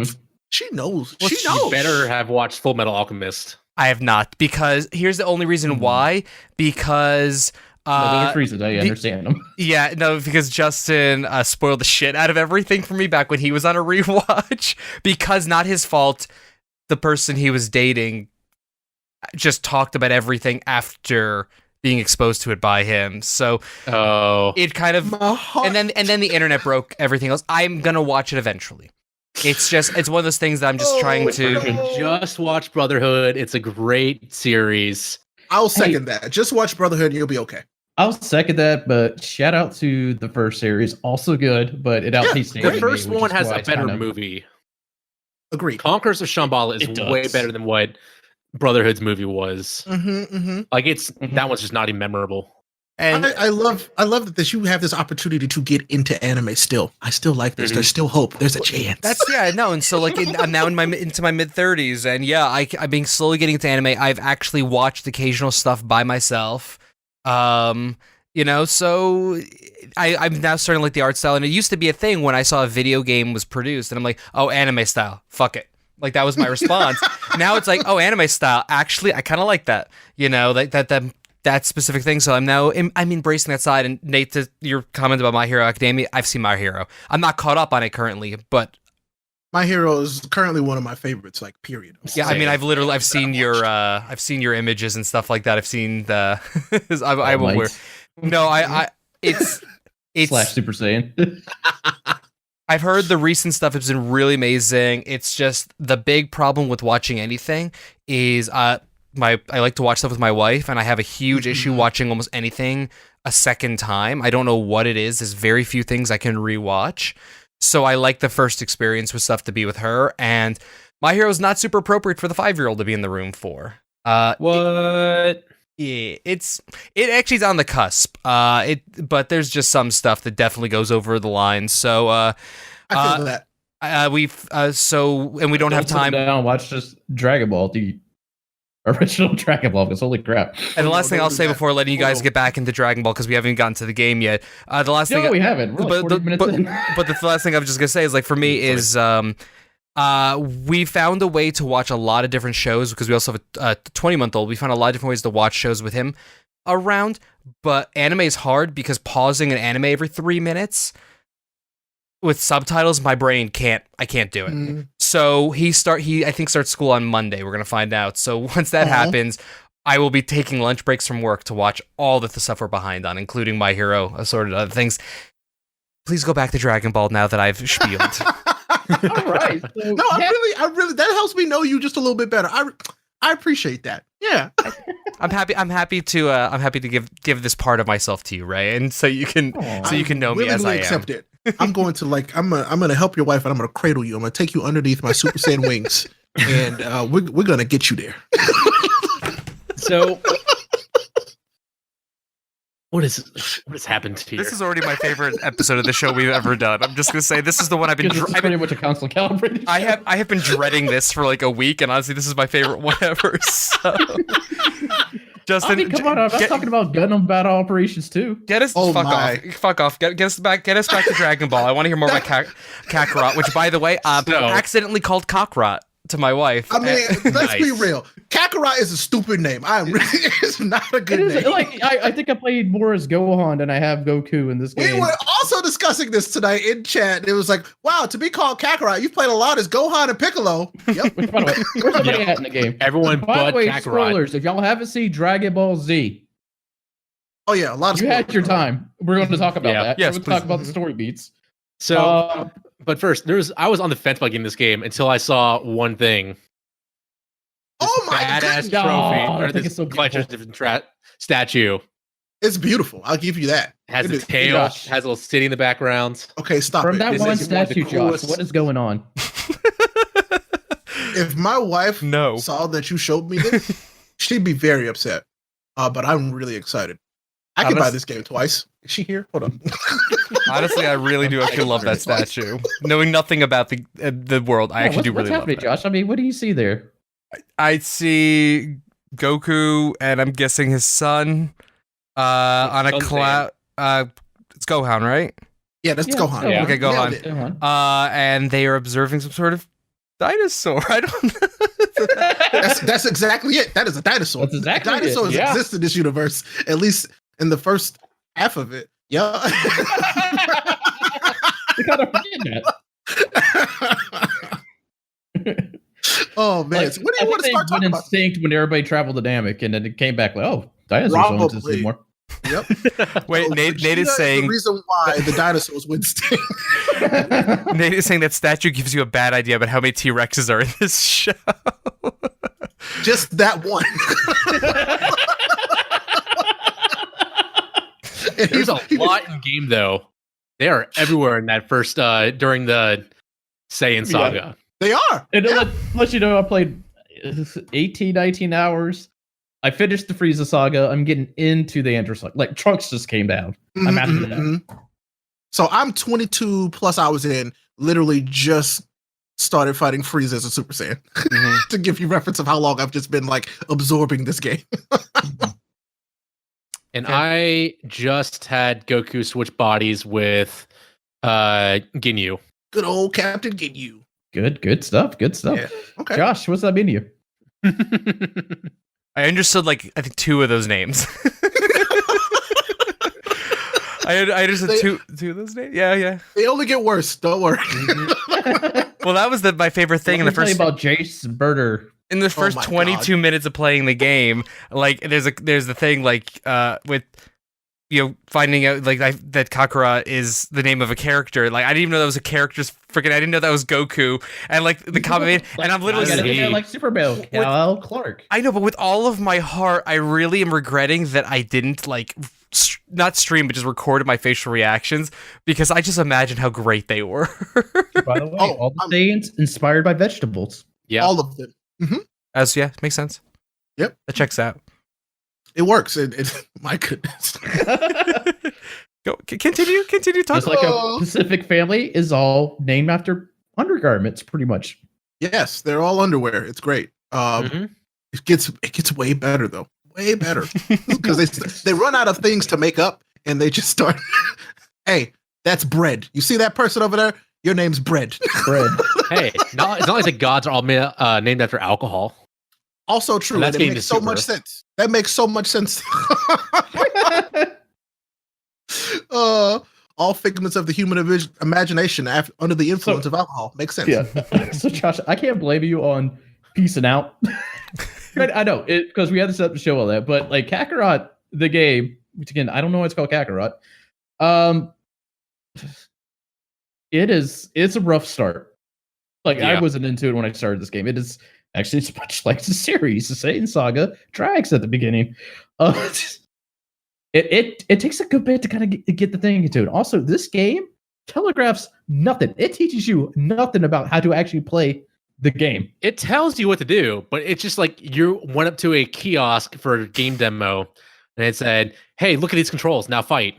knows. Well, she knows. You better have watched Full Metal Alchemist. I have not, because here's the only reason why. Because there's reasons I understand them. Yeah, no, because Justin spoiled the shit out of everything for me back when he was on a rewatch. Because not his fault, the person he was dating just talked about everything after being exposed to it by him. So it kind of and then the internet broke everything else. I'm gonna watch it eventually. It's one of those things that I'm just trying to just watch Brotherhood. It's a great series. I'll second that. Just watch Brotherhood and you'll be okay. I'll second that, but shout out to the first series. Also good, but it outpaced the first one has a better movie. Agreed. Conquerors of Shambhala is way better than what Brotherhood's movie was. Like that one's just not even memorable. And I love that you have this opportunity to get into anime still. I still like this. There's still hope. There's a chance. And so like I'm now into my mid-30s, and yeah, I'm being slowly getting into anime. I've actually watched occasional stuff by myself. So I'm now starting to like the art style, and it used to be a thing when I saw a video game was produced, and I'm like, oh, anime style, fuck it. Like that was my response. Now it's like, oh, anime style. Actually, I kind of like that. That specific thing. So I'm embracing that side. And Nate, to your comment about My Hero Academia, I've seen My Hero. I'm not caught up on it currently, but My Hero is currently one of my favorites. Like, period. Yeah, I mean, I've seen your images and stuff like that. I've seen the. I won't wear. No, it's slash Super Saiyan. I've heard the recent stuff has been really amazing. It's just the big problem with watching anything is I like to watch stuff with my wife, and I have a huge issue watching almost anything a second time. I don't know what it is. There's very few things I can rewatch. So I like the first experience with stuff to be with her, and My Hero is not super appropriate for the 5-year-old to be in the room for. What? It actually is on the cusp. But there's just some stuff that definitely goes over the line. So I feel that. And we don't have time. Sit down and watch just Dragon Ball, the original Dragon Ball. Because holy crap! And the last thing I'll say before letting you guys get back into Dragon Ball, because we haven't gotten to the game yet. We haven't. We're like 40 minutes in. But the last thing I'm just gonna say is, like, for me is we found a way to watch a lot of different shows, because we also have a 20-month-old. We found a lot of different ways to watch shows with him around, but anime is hard because pausing an anime every 3 minutes with subtitles, my brain can't do it. So he I think starts school on Monday. We're gonna find out. So once that happens, I will be taking lunch breaks from work to watch all the stuff we're behind on, including My Hero, assorted other things. Please go back to Dragon Ball now that I've spieled. All right. No, I really that helps me know you just a little bit better. I appreciate that. Yeah. I'm happy to give this part of myself to you, Ray, and so you can know me as I am. Accept it. I'm going to I'm gonna help your wife, and I'm gonna cradle you. I'm gonna take you underneath my Super Saiyan wings, and we're gonna get you there. So what has happened here? This is already my favorite episode of the show we've ever done. I'm just gonna say this is the one I've been. Pretty much a constant calibrating. I have been dreading this for like a week, and honestly, this is my favorite one ever. So, Justin, come on! I'm talking about Gundam Battle Operations too. Get us fuck off. Get us back to Dragon Ball. I want to hear more about Kakarot, which, by the way, accidentally called Kakarot. to my wife. I mean, let's be real. Kakarot is a stupid name. It's not a good name. Like I think I played more as Gohan than I have Goku in this game. We were also discussing this tonight in chat. It was like, wow, to be called Kakarot, you've played a lot as Gohan and Piccolo. Yep. Which, by the way, where's somebody at in the game? Everyone By but the way, Kakarot. spoilers. If y'all haven't seen Dragon Ball Z, Oh yeah, a lot of you had your time. We're going to talk about Yeah. that. Yes, We're going to please. talk about the story beats. So, but first, I was on the fence about getting this game until I saw one thing. Oh my Badass goodness. Oh, I trophy, or think this it's so collector's beautiful. different statue. It's beautiful. I'll give you that. It has It a is- tail, Josh. has a little city in the background. Okay, stop From it. that This one is one of the statue, Josh, coolest- what is going on? If my wife No. saw that you showed me this, she'd be very upset. But I'm really excited. I could buy Honest- this game twice. Is she here? Hold on. Honestly, I really do actually love that statue. Knowing nothing about the world, I actually do what's really love happening, that. Josh? I mean, what do you see there? I see Goku, and I'm guessing his son on a son's cloud. It's Gohan, right? Yeah, that's Yeah, Gohan. yeah. Okay, Nailed Gohan. it. Gohan. And they are observing some sort of dinosaur. I don't know. That's exactly it. That is a dinosaur. That's exactly it, Dinosaurs yeah. exist in this universe, at least in the first half of it. Yeah. You gotta forget that. Oh man, Like, so what do I you want to think start they talking went about? instinct when everybody traveled to Namek, and then it came back like, oh, dinosaurs don't exist Probably. anymore. Yep. Wait, So Nate Vegeta is saying the reason why the dinosaurs went extinct. Nate is saying that statue gives you a bad idea about how many T-Rexes are in this show. Just that one. There's a lot in game though. They are everywhere in that first during the Saiyan saga. They are. And to let you know, I played 18, 19 hours. I finished the Frieza saga. I'm getting into the Android saga. Like, Trunks just came down. I'm after that. Mhm. So I'm 22 plus hours in, literally just started fighting Frieza as a Super Saiyan. To give you reference of how long I've just been like absorbing this game. And I just had Goku switch bodies with Ginyu. Good old Captain Ginyu. Good stuff. Good stuff. Yeah. Okay. Josh, what's that mean to you? I understood like I think two of those names. I understood two of those names. Yeah. They only get worse. Don't worry. Well, that was my favorite thing in the Let me first tell you about Jace Birder. in the first my 22 minutes of playing the game. Like there's the thing like with finding out like that Kakarot is the name of a character. Like I didn't even know that was a character's freaking. I didn't know that was Goku. And like the comment, and I'm literally You gotta saying, get like Superman, Cal Clark. I know, but with all of my heart, I really am regretting that I didn't like not stream, but just recorded my facial reactions because I just imagine how great they were. By the way, Oh, all the Saiyans inspired by vegetables. Yeah. All of them. As makes sense. Yep. That checks out. It works. My goodness. Go continue talking. Just like a Pacific family is all named after undergarments, pretty much. Yes, they're all underwear. It's great. It gets way better though. Way better. Because they run out of things to make up and they just start hey, that's bread. You see that person over there? Your name's bread. Bread. Hey, it's not like the gods are all named after alcohol. Also true. And And that's it getting makes to so much super. sense. That makes so much sense. All figments of the human imagination under the influence of alcohol. Makes sense. Yeah. So Josh, I can't blame you on peacing out. I know it because we had to set up the show all that, but like Kakarot, the game, which again I don't know why it's called Kakarot. It's a rough start. Like I Yeah. wasn't into it when I started this game. It is actually it's much like the series, the Satan Saga drags at the beginning. It takes a good bit to kind of get the thing into it. Also, this game telegraphs nothing. It teaches you nothing about how to actually play the game. It tells you what to do, but it's just like you went up to a kiosk for a game demo and it said, "Hey, look at these controls. Now fight."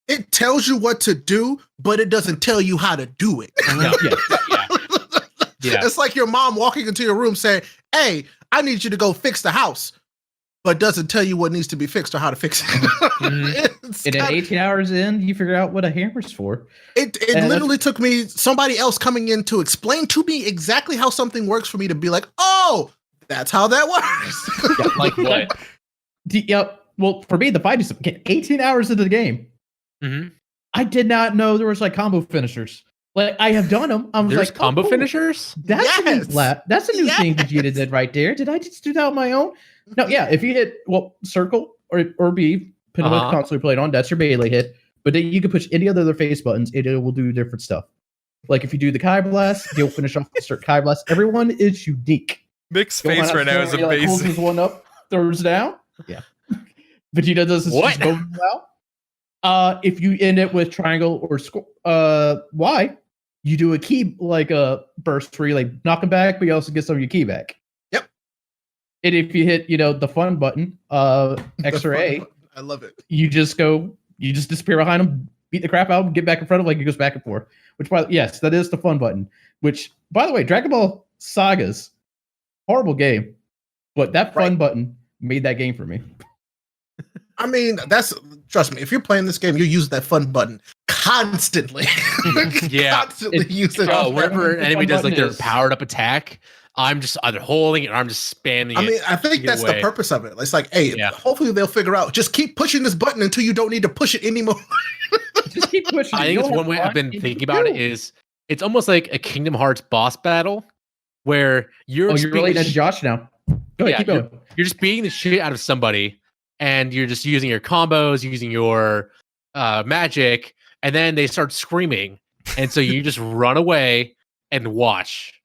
It tells you what to do, but it doesn't tell you how to do it. Yeah. It's like your mom walking into your room saying, "Hey, I need you to go fix the house." but doesn't tell you what needs to be fixed or how to fix it. And at 18 hours in, you figure out what a hammer's for. It literally took me somebody else coming in to explain to me exactly how something works for me to be like, oh, that's how that works. Yeah, like what? Yep. Well, for me, the fight is 18 hours into the game. Mm-hmm. I did not know there was like combo finishers. Like I have done them. I'm There's like combo cool. finishers. That's a new That's a new thing Vegeta did right there. Did I just do that on my own? No, yeah. If you hit circle or B, depending on what console you played on, that's your melee hit. But then you can push any other face buttons, and it will do different stuff. Like if you do the Kai Blast, you'll finish off the Kai Blast. Everyone is unique. Mick's face right now is amazing. Pulls his one up, throws down. Yeah. Vegeta does this just going well. If you end it with triangle or Y, you do a key like a burst where you like knock him back, but you also get some of your key back. Yep. And if you hit, the fun button, X or A, I love it. You just disappear behind him, beat the crap out of him, get back in front of him, like it goes back and forth. Yes, that is the fun button. Which, by the way, Dragon Ball Saga's horrible game, but that fun button made that game for me. I mean, trust me, if you're playing this game, you use that fun button constantly. Yeah. Constantly use it. Whenever an enemy does like their powered up attack, I'm just either holding it or I'm just spamming it. I mean, I think that's the purpose of it. It's like, hey, hopefully they'll figure out, just keep pushing this button until you don't need to push it anymore. Just keep pushing. I think it's one way I've been thinking about it is it's almost like a Kingdom Hearts boss battle where you're relating to Josh now. Go ahead, keep going. You're just beating the shit out of somebody and you're just using your combos, using your magic, and then they start screaming. And so you just run away and watch.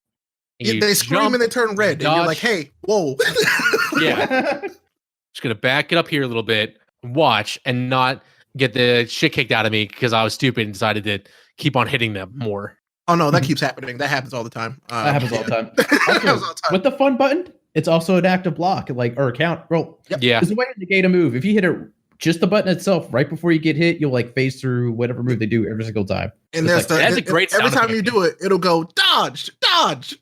And they scream and they turn red. And you're like, hey, whoa. Yeah. Just going to back it up here a little bit, watch, and not get the shit kicked out of me because I was stupid and decided to keep on hitting them more. Oh, no, that keeps happening. That happens all the time. That happens all the time. Also, with the fun button, it's also an active block, or a count. Well, yeah. There's a way to negate a move. If you hit it, just the button itself, right before you get hit, you'll like phase through whatever move they do every single time. And that's a great sound. Every time you do it, it'll go dodge.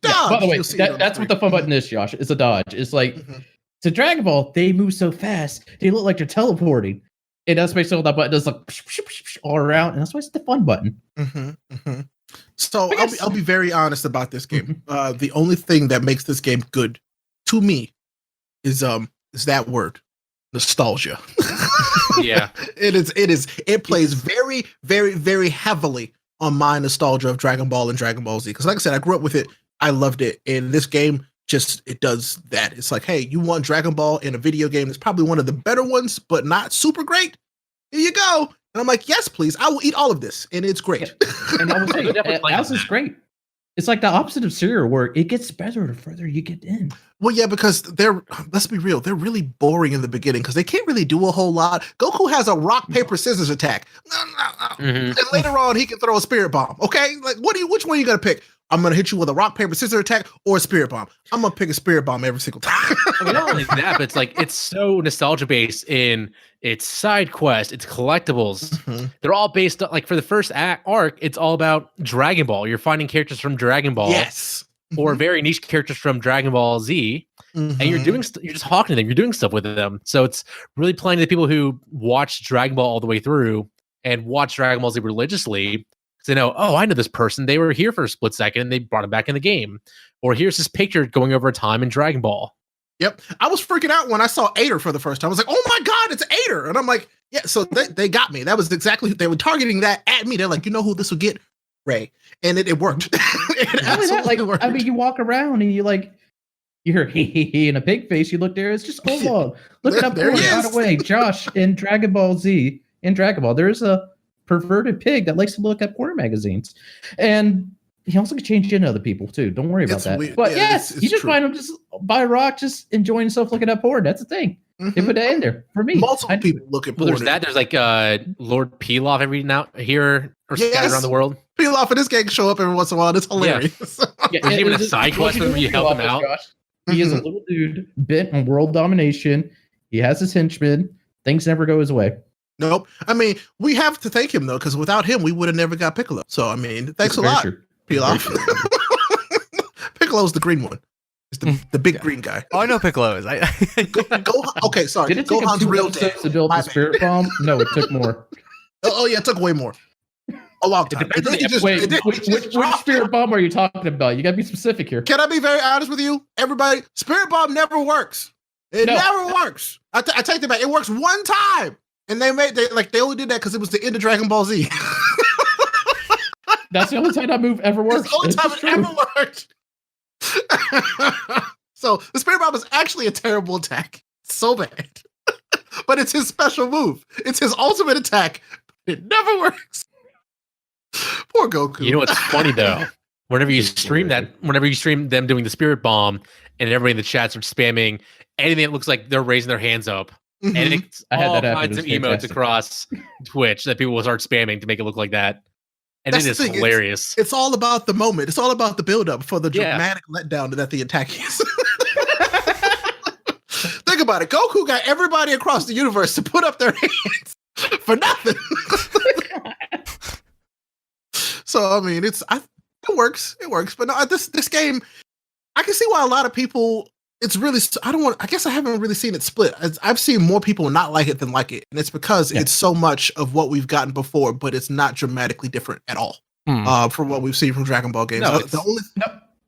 Yeah, by the way, that's what the fun button is, Josh. It's a dodge. It's like to Dragon Ball, they move so fast, they look like they're teleporting. And that's basically what that button does, like all around, and that's why it's the fun button. So I'll be very honest about this game. The only thing that makes this game good to me is that word, nostalgia. Yeah, it plays very, very, very heavily on my nostalgia of Dragon Ball and Dragon Ball Z. Because like I said, I grew up with it. I loved it. And this game it does that. It's like, hey, you want Dragon Ball in a video game that's probably one of the better ones, but not super great? Here you go. And I'm like, yes, please. I will eat all of this. And it's great. And I will say, Alice is great. It's like the opposite of Cereal, where it gets better the further you get in. Well, yeah, because let's be real, they're really boring in the beginning because they can't really do a whole lot. Goku has a rock, paper, scissors attack. And later on, he can throw a spirit bomb. Okay? Like, which one are you going to pick? I'm going to hit you with a rock, paper, scissors attack or a spirit bomb. I'm going to pick a spirit bomb every single time. I mean, not only that, but it's like, it's so nostalgia based in its side quest, its collectibles. They're all based on, like, for the first arc, it's all about Dragon Ball. You're finding characters from Dragon Ball. Yes. Or very niche characters from Dragon Ball Z. And you're just talking to them. You're doing stuff with them. So it's really playing to the people who watch Dragon Ball all the way through and watch Dragon Ball Z religiously. They know, oh, I know this person. They were here for a split second and they brought him back in the game. Or here's this picture going over time in Dragon Ball. Yep. I was freaking out when I saw Ader for the first time. I was like, oh my God, it's Ader. And I'm like, yeah, so they got me. That was exactly, they were targeting that at me. They're like, you know who this will get? Ray. And it worked. It absolutely worked. I mean, you walk around and you hear he in a pig face. You look there, it's just Look it up there. By the way, Josh, in Dragon Ball Z, there's a perverted pig that likes to look at porn magazines, and he also can change into other people too. Don't worry about that. Weird. But yes, you just find him just by a rock, just enjoying himself looking at porn. That's the thing. They put that in there for me. Multiple people look at porn. There's that. There's like Lord Pilaf every now here or scattered around the world. Pilaf in this game show up every once in a while. It's hilarious. Yeah, there's even a side quest where you help him out. He is a little dude bent on world domination. He has his henchmen. Things never go his way. Nope. I mean, we have to thank him though, because without him, we would have never got Piccolo. So I mean, thanks a lot, Pilaf. Piccolo's the green one. the big green guy. Oh, I know Piccolo is. Okay, sorry. Did it take him Gohan's 2 real episodes dead. to build the spirit bomb? No, it took more. Oh yeah, it took way more. A long time. depends on the Which spirit bomb are you talking about? You gotta be specific here. Can I be very honest with you? Everybody, spirit bomb never works. It never works. I take that back. It works one time. And they only did that because it was the end of Dragon Ball Z. That's the only time that move ever works. That's the only time it ever worked. So the spirit bomb is actually a terrible attack. So bad. But it's his special move. It's his ultimate attack. It never works. Poor Goku. You know what's funny though? Whenever you stream them doing the spirit bomb, and everybody in the chats are spamming anything that looks like they're raising their hands up, and it's all kinds of emotes across Twitch that people will start spamming to make it look like that. And it is hilarious. It's all about the moment. It's all about the build-up for the dramatic letdown that the attack is. Think about it. Goku got everybody across the universe to put up their hands for nothing. So I mean, it works. It works. But no, this game, I can see why a lot of people. It's really. I guess I haven't really seen it split. I've seen more people not like it than like it, and it's because it's so much of what we've gotten before, but it's not dramatically different at all from what we've seen from Dragon Ball games.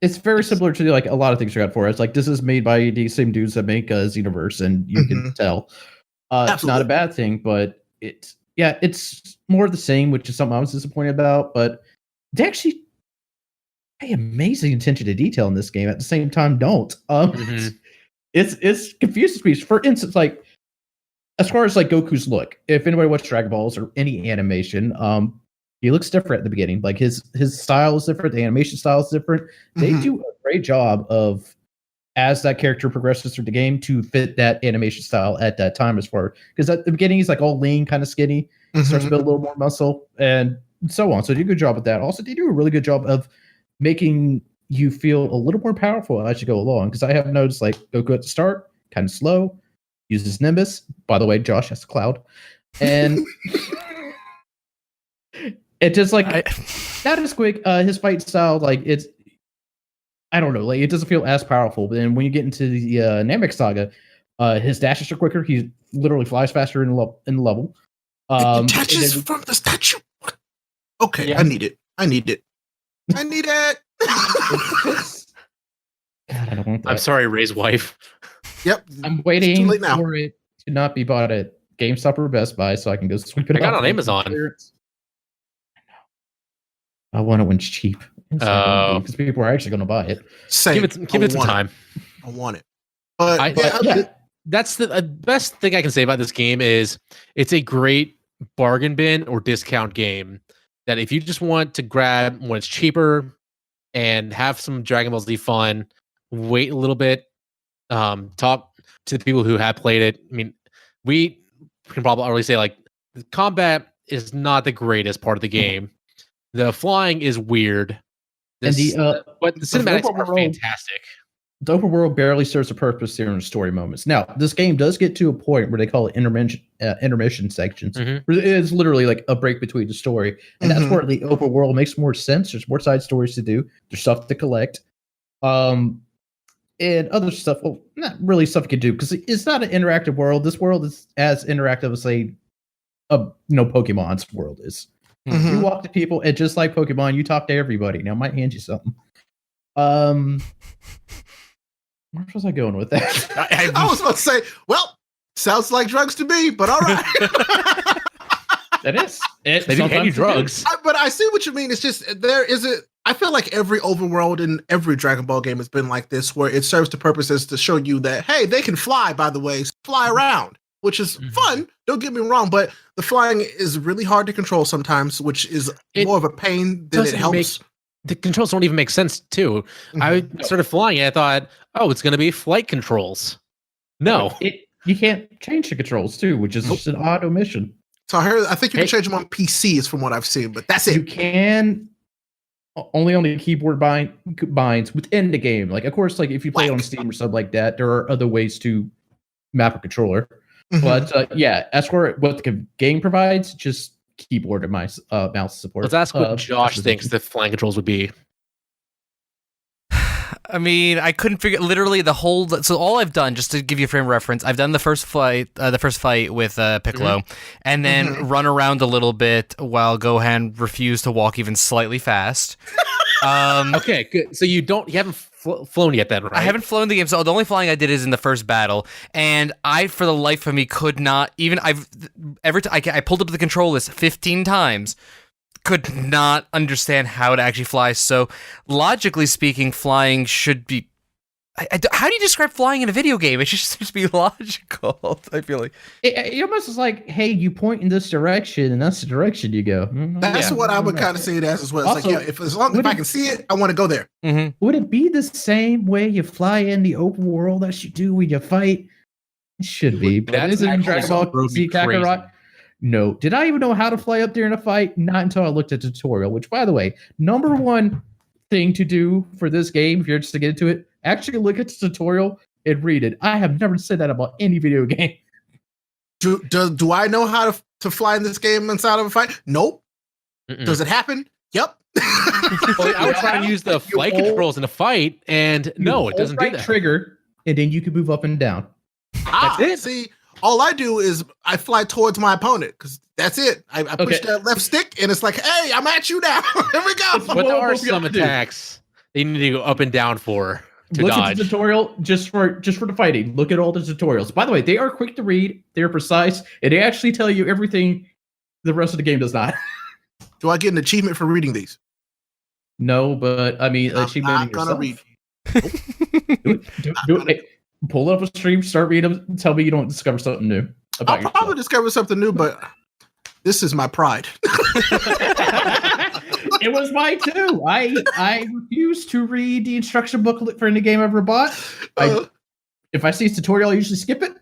It's very similar to like a lot of things we got for us. Like this is made by the same dudes that make Xenoverse, and you can tell it's not a bad thing, but it's more of the same, which is something I was disappointed about. But they actually pay amazing attention to detail in this game. At the same time, don't. It's confuses me. For instance, like as far as like Goku's look, if anybody watched Dragon Balls or any animation, he looks different at the beginning. Like his style is different, the animation style is different. They do a great job of, as that character progresses through the game, to fit that animation style at that time. As far because at the beginning he's like all lean, kind of skinny, starts to build a little more muscle, and so on. So they do a good job with that. Also, they do a really good job of making you feel a little more powerful as you go along. Because I have noticed like Goku at the start, kind of slow, uses Nimbus. By the way, Josh has a cloud, and it just like that is quick. His fight style, like it's, I don't know, like it doesn't feel as powerful. But then when you get into the Namek Saga, his dashes are quicker. He literally flies faster in the level. It detaches from the statue. Okay, yeah. I need it. God, I don't want that. I'm sorry, Ray's wife. Yep. I'm waiting for it to not be bought at GameStop or Best Buy so I can go sweep it up. I got it on Amazon. I want it when it's cheap. Because people are actually going to buy it. Give it some time. I want it. But that's the best thing I can say about this game is it's a great bargain bin or discount game that if you just want to grab when it's cheaper and have some Dragon Ball Z fun, wait a little bit, talk to the people who have played it. I mean, we can probably already say like the combat is not the greatest part of the game. The flying is weird. But the cinematics are fantastic. The open world barely serves a purpose during story moments. Now, this game does get to a point where they call it intermission sections. Where it's literally like a break between the story. And that's where the open world makes more sense. There's more side stories to do. There's stuff to collect. And other stuff, well, not really stuff you can do, because it's not an interactive world. This world is as interactive as, say, Pokemon's world is. You walk to people, and just like Pokemon, you talk to everybody. Now, I might hand you something. Where was I going with that? I was about to say, well, sounds like drugs to me, but all right. That is. They do hand you drugs. But I see what you mean. It's just, I feel like every overworld in every Dragon Ball game has been like this, where it serves the purposes to show you that, hey, they can fly, by the way, fly around, which is fun. Don't get me wrong, but the flying is really hard to control sometimes, which is more of a pain than it helps. The controls don't even make sense, too. I started flying and I thought, oh, it's going to be flight controls. No. You can't change the controls, too, which is just an odd omission. So I think you can change them on PCs from what I've seen, but that's it. You can only on the keyboard binds within the game. Like, of course, like if you play it on Steam or something like that, there are other ways to map a controller. But as for what the game provides, just keyboard and mouse support. Let's ask what Josh thinks the flying controls would be. I mean, I couldn't figure literally the whole. So all I've done, just to give you a frame of reference, I've done the first fight with Piccolo, and then run around a little bit while Gohan refused to walk even slightly fast. Okay, good. So you haven't flown yet, then, right? I haven't flown the game, so the only flying I did is in the first battle, and I, for the life of me, could not even. I pulled up the control list 15 times. Could not understand how to actually fly. So, logically speaking, flying should be. How do you describe flying in a video game? It just seems to be logical. I feel like it almost is like, hey, you point in this direction, and that's the direction you go. That's what I would kind of see it as well. It's Also, like, as long as I can see it, I want to go there. Mm-hmm. Would it be the same way you fly in the open world as you do when you fight? It should be. But That's isn't in actually Dragon Ball Z crazy. Kakarot? No. Did I even know how to fly up there in a fight? Not until I looked at the tutorial, which, by the way, number one thing to do for this game, if you're just to get into it, actually look at the tutorial and read it. I have never said that about any video game. Do I know how to fly in this game inside of a fight? Nope. Mm-mm. Does it happen? Yep. Well, I would try and use the flight controls in a fight, and no, it doesn't do that. Trigger, and then you can move up and down. That's it. See, all I do is I fly towards my opponent because that's it. I push that left stick, and it's like, hey, I'm at you now. Here we go. But there are some attacks that you need to go up and down for to Look dodge. at the tutorial just for the fighting. Look at all the tutorials. By the way, they are quick to read. They're precise, and they actually tell you everything the rest of the game does not. Do I get an achievement for reading these? No, but I mean, I'm achievement not gonna read. do it. Hey, pull up a stream, start reading them, and tell me you don't discover something new about I'll yourself. probably discover something new, but this is my pride. It was mine too. I refuse to read the instruction booklet for any game I ever bought. If I see a tutorial, I usually skip it.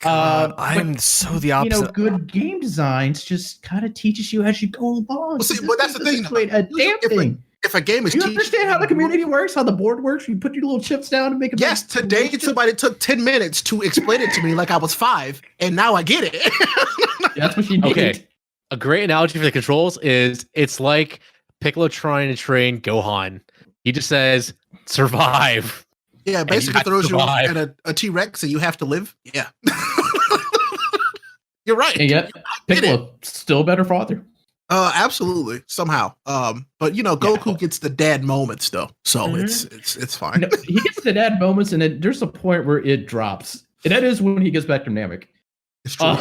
I'm so the opposite. Good game designs just kind of teaches you as you go along. Well, see, but that's the thing. A damn thing. If a game is You understand how the community works, how the board works? You put your little chips down and make it. Yes, today somebody took 10 minutes to explain it to me like I was 5, and now I get it. That's what you need. Okay. A great analogy for the controls is it's like Piccolo trying to train Gohan. He just says, survive. Yeah, basically have to throws you survive. at a T-Rex and you have to live. Yeah. You're right. And yet, Piccolo, still a better father. Absolutely. Somehow. But Goku gets the dad moments though. So it's fine. No, he gets the dad moments, and then there's a point where it drops. And that is when he gets back to Namek. It's true.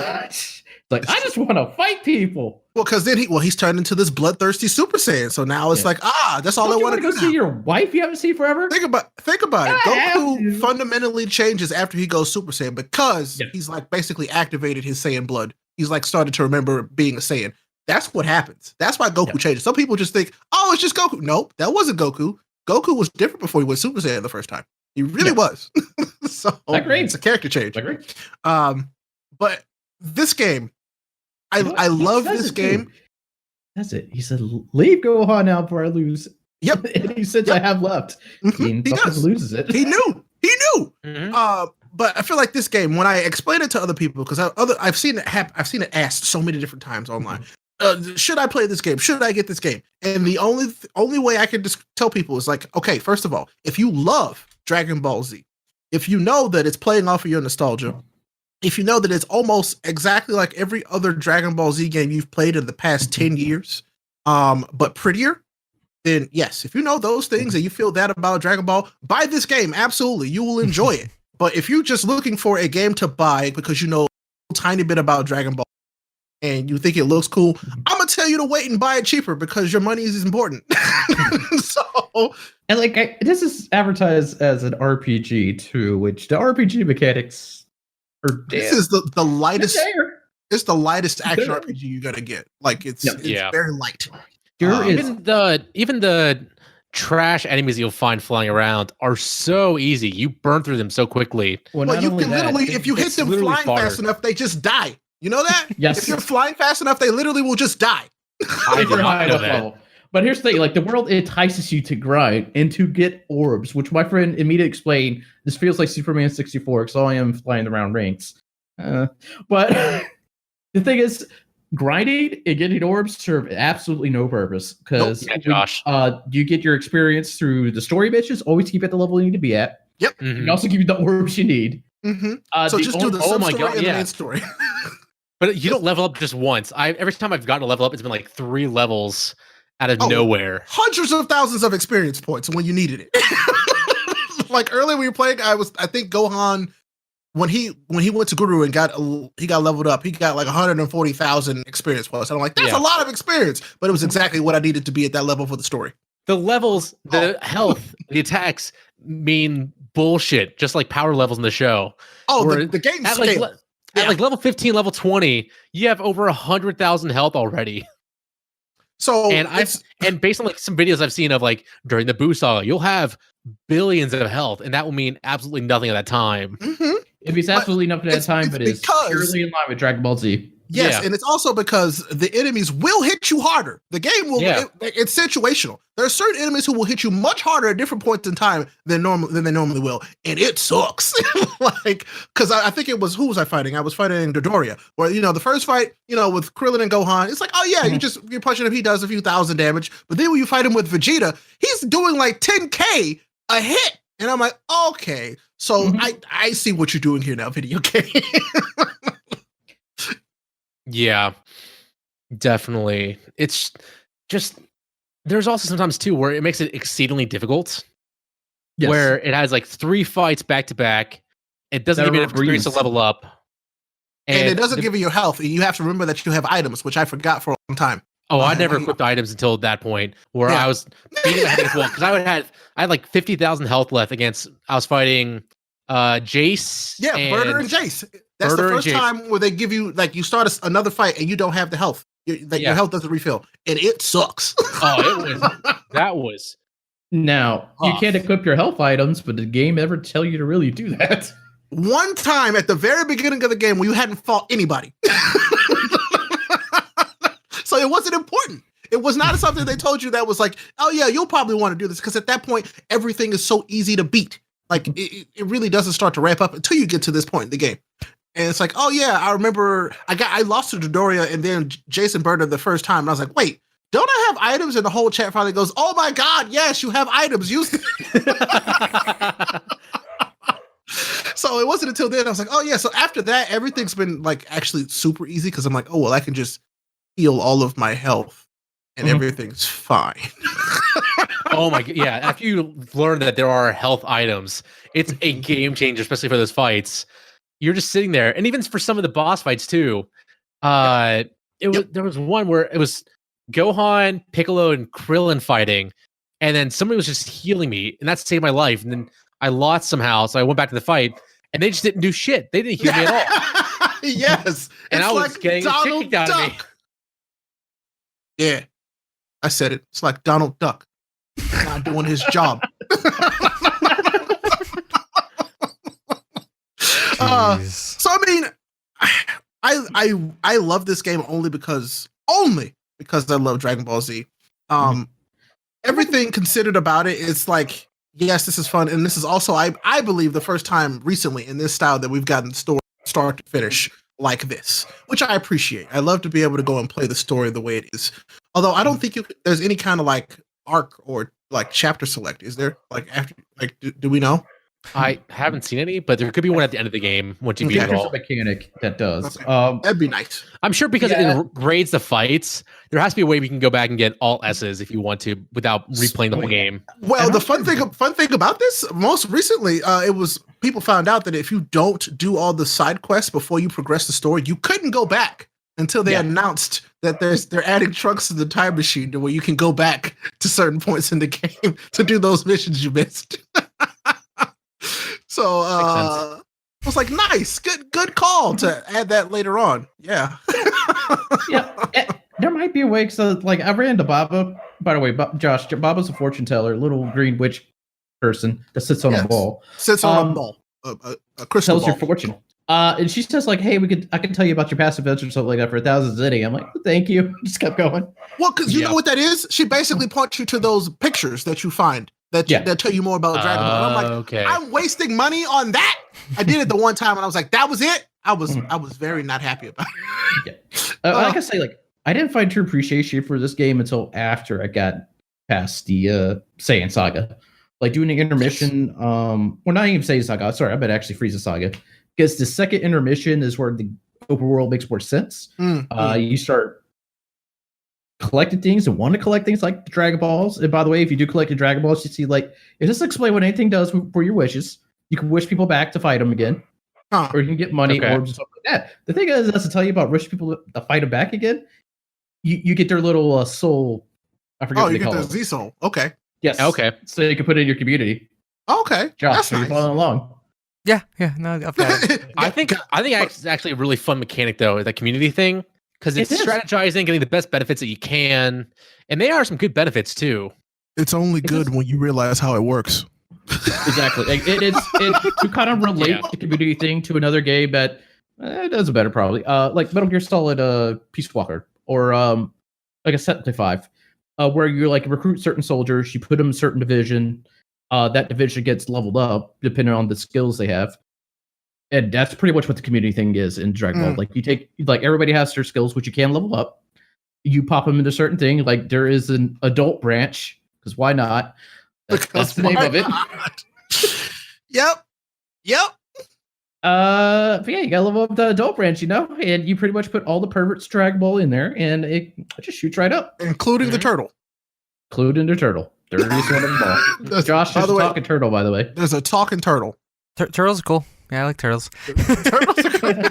Like, I just want to fight people. Well, because then he's turned into this bloodthirsty Super Saiyan. So now it's like, that's all Don't I you want to go do. see your wife you haven't seen forever? Think about it. I have Goku to. fundamentally changes after he goes Super Saiyan because he's like basically activated his Saiyan blood. He's like started to remember being a Saiyan. That's what happens. That's why Goku changes. Some people just think, oh, it's just Goku. Nope, that wasn't Goku. Goku was different before he went Super Saiyan the first time. He really was. So it's a character change. But this game, I love this game. That's it. He said, leave Gohan now before I lose. Yep. And he says, I have left. He does. Loses it. He knew. Mm-hmm. But I feel like this game, when I explain it to other people, because I've seen it I've seen it asked so many different times online. Should I play this game? Should I get this game? And the only way I can just tell people is like, okay, first of all, if you love Dragon Ball Z, if you know that it's playing off of your nostalgia, if you know that it's almost exactly like every other Dragon Ball Z game you've played in the past 10 years, but prettier, then yes, if you know those things and you feel that about Dragon Ball, buy this game. Absolutely. You will enjoy it. But if you're just looking for a game to buy because you know a tiny bit about Dragon Ball and you think it looks cool, I'm going to tell you to wait and buy it cheaper because your money is important. And like, this is advertised as an RPG too, which the RPG mechanics are this is the lightest. There. It's the lightest action RPG you're gonna get. Like it's very light. Even the trash enemies you'll find flying around are so easy. You burn through them so quickly. Well, you can literally, if you hit them flying fast enough, they just die. You know that? Yes. If you're flying fast enough, they literally will just die. I did not know that. Level. But here's the thing, like the world entices you to grind and to get orbs, which my friend immediately explained. This feels like Superman 64 because all I am flying around ranks. But the thing is, grinding and getting orbs serve absolutely no purpose because you get your experience through the story missions. Always keep at the level you need to be at. Yep. Mm-hmm. And also give you the orbs you need. Mm-hmm. So just do the sub-story and the main story. But you don't level up just once. Every time I've gotten a level up, it's been like 3 levels out of nowhere. Hundreds of thousands of experience points when you needed it. Like earlier we were playing, I think Gohan, when he went to Guru and he got leveled up, he got like 140,000 experience points. And I'm like, that's a lot of experience, but it was exactly what I needed to be at that level for the story. The levels, the health, the attacks mean bullshit, just like power levels in the show. Oh, the game scale. At like level 15, level 20, you have over 100,000 health already. So and based on like some videos I've seen of like during the Boo Saga, you'll have billions of health, and that will mean absolutely nothing at that time. Mm-hmm. It means absolutely nothing at that time, but it's purely in line with Dragon Ball Z. Yes, and it's also because the enemies will hit you harder. The game will. It's situational. There are certain enemies who will hit you much harder at different points in time than they normally will, and it sucks. Like, because I think it was, who was I fighting? I was fighting Dodoria. Where the first fight, with Krillin and Gohan, it's like, oh yeah, you're punching him, he does a few thousand damage. But then when you fight him with Vegeta, he's doing like 10K a hit, and I'm like, okay, so I see what you're doing here now, video game. Yeah, definitely. It's just, there's also sometimes too where it makes it exceedingly difficult. Yes. Where it has like 3 fights back to back. It doesn't give you enough experience to level up. And it doesn't give you your health. And you have to remember that you have items, which I forgot for a long time. Oh, I never equipped items until that point where I was beating my head against the wall. Because I had like 50,000 health left I was fighting Jace. Yeah, Berter and Jace. That's the first time where they give you, like, you start another fight and you don't have the health. Your health doesn't refill. And it sucks. That was. Now, you can't equip your health items, but did the game ever tell you to really do that? One time at the very beginning of the game when you hadn't fought anybody. So it wasn't important. It was not something they told you that was like, oh yeah, you'll probably want to do this. Because at that point, everything is so easy to beat. Like, it really doesn't start to ramp up until you get to this point in the game. And it's like, oh yeah, I remember I lost to Dodoria and then Jason Berta the first time. And I was like, wait, don't I have items? And the whole chat finally goes, oh my God, yes, you have items. Use them. So it wasn't until then I was like, oh yeah. So after that, everything's been like actually super easy because I'm like, oh, well, I can just heal all of my health and everything's fine. Oh my God. Yeah. After you learn that there are health items, it's a game changer, especially for those fights. You're just sitting there. And even for some of the boss fights too, there was one where it was Gohan, Piccolo, and Krillin fighting. And then somebody was just healing me, and that saved my life. And then I lost somehow. So I went back to the fight and they just didn't do shit. They didn't heal me at all. Yes. And I was like getting Donald kicked out of me. Yeah. I said it. It's like Donald Duck. Not doing his job. So I mean, I love this game only because I love Dragon Ball Z. Everything considered about it, it's like, yes, this is fun, and this is also I believe the first time recently in this style that we've gotten the story start to finish like this, which I appreciate. I love to be able to go and play the story the way it is. Although I don't think there's any kind of like arc or like chapter select. Is there? Like after, like do we know? I haven't seen any, but there could be one at the end of the game once you beat it all. There's a mechanic that does. Okay. That'd be nice. I'm sure because it grades the fights, there has to be a way we can go back and get all S's if you want to without replaying the whole game. Well, the fun thing about this, most recently, it was people found out that if you don't do all the side quests before you progress the story, you couldn't go back until they announced that they're adding trunks to the time machine to where you can go back to certain points in the game to do those missions you missed. So I was like, nice, good call to add that later on. Yeah. There might be a way, because like I ran into Baba. By the way, Josh, Baba's a fortune teller, little green witch person that sits on a ball. Sits on a ball. A crystal tells ball. your fortune. And she says like, hey, I can tell you about your past adventures or something like that for 1,000 zitty. I'm like, thank you. Just kept going. Well, because you know what that is? She basically points you to those pictures that you find that tell you more about Dragon Ball. I'm like, okay. I'm wasting money on that. I did it the one time and I was like, that was it. I was very not happy about it. Like I say, like I didn't find true appreciation for this game until after I got past the Saiyan Saga. Like doing the intermission, well, not even Saiyan Saga. Sorry, I bet actually Frieza Saga, because the second intermission is where the open world makes more sense. You start collecting things and want to collect things like the Dragon Balls. And by the way, if you do collect the Dragon Balls, you see like it doesn't explain what anything does for your wishes. You can wish people back to fight them again, or you can get money or stuff like that. The thing is, to tell you about wish people to fight them back again, you get their little soul. I forget. Oh, you get the Z soul. Okay. Yes. Okay. So you can put it in your community. Okay. Josh, are you following along? Yeah. No, I've got it. I think it's actually a really fun mechanic though, that community thing, because it's strategizing, getting the best benefits that you can, and they are some good benefits too. It's only good when you realize how it works. Exactly. Like, it's to kind of relate the community thing to another game that it does better probably. Like Metal Gear Solid Peace Walker, or like a Set 5, where you like recruit certain soldiers, you put them in a certain division. That division gets leveled up depending on the skills they have. And that's pretty much what the community thing is in Dragon Ball. Like you take, like everybody has their skills, which you can level up. You pop them into certain thing. Like there is an adult branch, because why not? That's the name of it. Yep. But yeah, you gotta level up the adult branch, and you pretty much put all the perverts Dragon Ball in there, and it just shoots right up. Including the turtle. Including the turtle. Dirtiest one of them all. Josh, there's a talking turtle, by the way. There's a talking turtle. Turtles are cool. Yeah, I like turtles. Turtles are cool.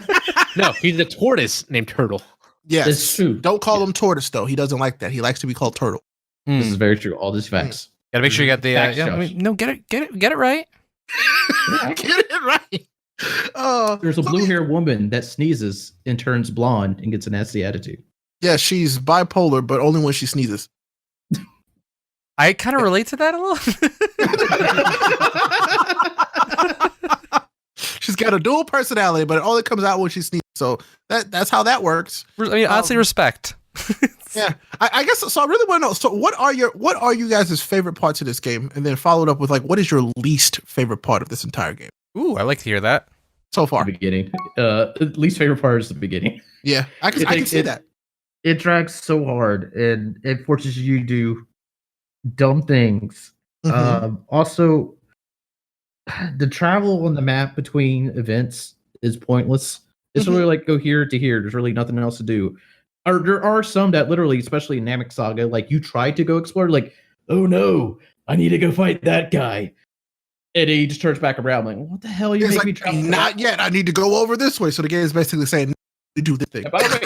No, he's a tortoise named Turtle. Yes. It's true. Don't call him tortoise, though. He doesn't like that. He likes to be called turtle. This is very true. All these facts. Gotta make sure you got the Facts, get it right. Get it right. There's a blue-haired woman that sneezes and turns blonde and gets a nasty attitude. Yeah, she's bipolar, but only when she sneezes. I kind of relate to that a little. She's got a dual personality, but it only comes out when she sneezes. So that's how that works. I mean, honestly, respect. Yeah, I guess so. I really want to know. So, what are you guys' favorite parts of this game? And then followed up with like, what is your least favorite part of this entire game Ooh, I like to hear that. so far? The beginning. Least favorite part is the beginning. Yeah, I can see that. It drags so hard, and it forces you to do dumb things. Also, the travel on the map between events is pointless. It's really like go here to here. There's really nothing else to do. Or there are some that literally, especially in Namek Saga, like you try to go explore, like, oh no, I need to go fight that guy. And he just turns back around, like, what the hell you make me travel? Not yet. I need to go over this way. So the game is basically saying to do this thing. By the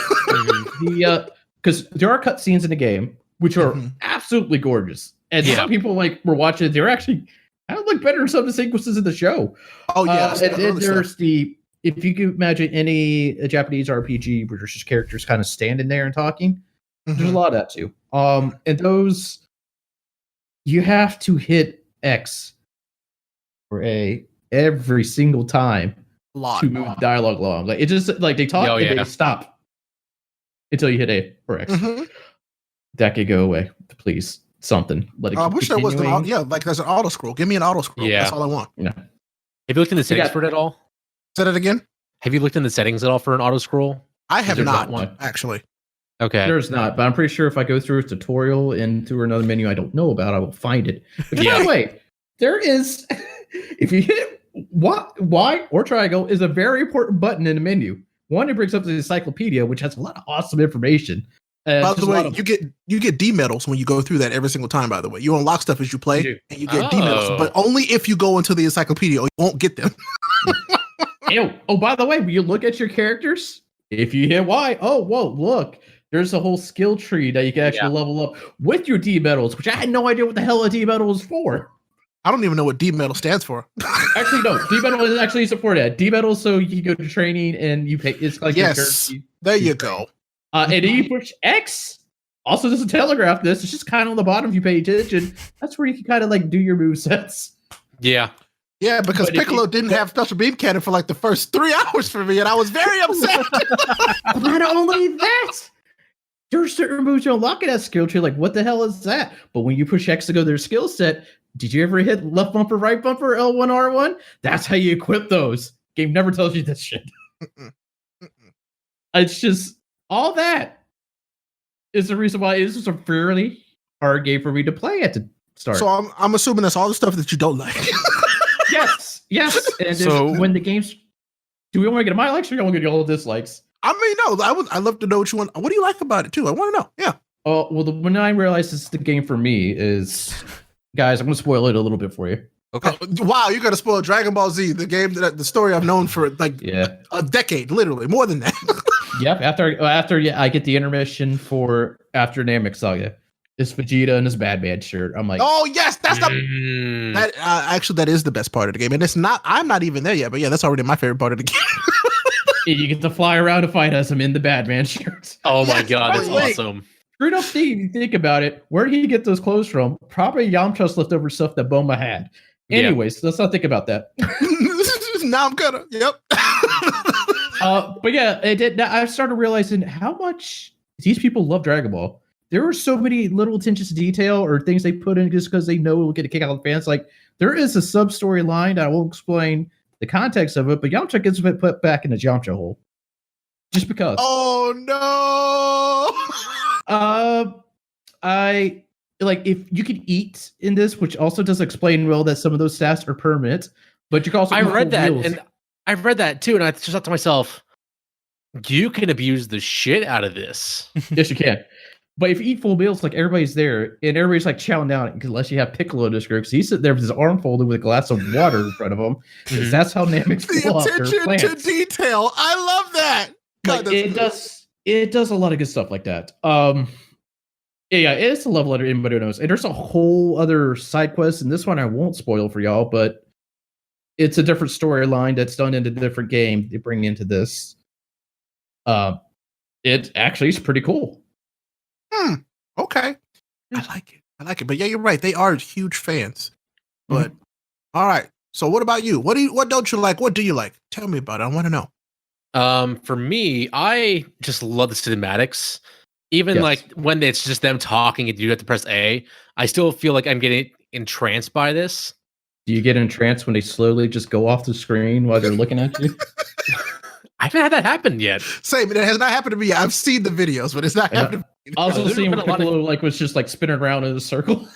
way, because there are cutscenes in the game which are absolutely gorgeous, and some people like were watching. They're actually kind of look better in some of the sequences in the show. Oh yeah, and then there's if you can imagine any Japanese RPG where there's just characters kind of standing there and talking, there's a lot of that too. And those you have to hit X or A every single time to move dialogue along. Like it just like they talk and they stop until you hit A or X. That could go away, please. Something. Let it I wish there was like there's an auto scroll. Give me an auto scroll. Yeah. That's all I want. Yeah. Have you looked in the settings for it at all? Say that again. Have you looked in the settings at all for an auto scroll? I have not one actually. Okay. There's not, but I'm pretty sure if I go through a tutorial and through another menu I don't know about, I will find it. But by the way, there is if you hit Y or triangle is a very important button in the menu. One, it brings up the encyclopedia, which has a lot of awesome information. By the way, you get D medals when you go through that every single time. By the way, you unlock stuff as you play, and you get D medals, but only if you go into the encyclopedia. You won't get them. By the way, when you look at your characters, if you hit Y, look, there's a whole skill tree that you can actually level up with your D medals, which I had no idea what the hell a D medal was for. I don't even know what D medal stands for. Actually, no, D medal is actually for that. D medal, so you go to training and you pay. It's like there you go. And then you push X. Also, doesn't telegraph this. It's just kind of on the bottom if you pay attention. That's where you can kind of like do your movesets. Yeah. Yeah, because Piccolo didn't have special beam cannon for like the first 3 hours for me, and I was very upset. Not only that, there are certain moves you unlock in that skill tree. Like, what the hell is that? But when you push X to go to their skill set, did you ever hit left bumper, right bumper, L1, R1? That's how you equip those. Game never tells you this shit. It's just all that is the reason why this is a fairly hard game for me to play at the start. So I'm assuming that's all the stuff that you don't like. yes. And So- when the games, do we want to get my likes or you want to get all the dislikes? I mean, no, I'd love to know what you want. What do you like about it too? I want to know. Yeah. Oh well, when I realized this is the game for me is, guys, I'm gonna spoil it a little bit for you. Okay. Wow, you're gonna spoil Dragon Ball Z, the game the story I've known for like a decade, literally more than that. Yep. After I get the intermission for after Namek Saga, it's Vegeta in his Bad Bad shirt. I'm like, oh yes, that's the that actually that is the best part of the game, and it's not. I'm not even there yet, but yeah, that's already my favorite part of the game. you get to fly around and fight as him in the Bad Man shirt. Oh my Yes, god, that's wait. awesome. Straight up, think about it. Where did he get those clothes from? Probably Yamcha's leftover stuff that Boma had. Yeah. Anyways, let's not think about that. Now I'm gonna. Yep. But yeah, it did. I started realizing how much these people love Dragon Ball. There were so many little attentions to detail or things they put in just because they know it will get a kick out of the fans. Like there is a sub storyline that I won't explain the context of it, but Yamcha gets put back in the Yamcha hole just because. Oh no. I like if you can eat in this, which also does explain well that some of those stats are permanent, but you can also. I eat read full that, meals. and I read that too, and I just thought to myself, you can abuse the shit out of this. Yes, you can. But if you eat full meals, like everybody's there, and everybody's like chowing down, unless you have Piccolo in this group, because he's sitting there with his arm folded with a glass of water in front of him. 'Cause that's how Namek's The full off their attention to plants. detail. I love that. God, Like, that's it does a lot of good stuff like that. Yeah, it's a love letter anybody knows. And there's a whole other side quest, and this one I won't spoil for y'all, but it's a different storyline that's done in a different game they bring into this. It actually is pretty cool. Okay. I like it. But yeah, you're right. They are huge fans. But all right. So what about you? What don't you like? What do you like? Tell me about it. I want to know. For me, I just love the cinematics. Even Yes. like when it's just them talking and you have to press A, I still feel like I'm getting entranced by this. Do you get entranced when they slowly just go off the screen while they're looking at you? I haven't had that happen yet. Same. It has not happened to me. I've seen the videos, but it's not Yeah. happened to me. Also, there's seeing been a lot of- Piccolo like was just like spinning around in a circle.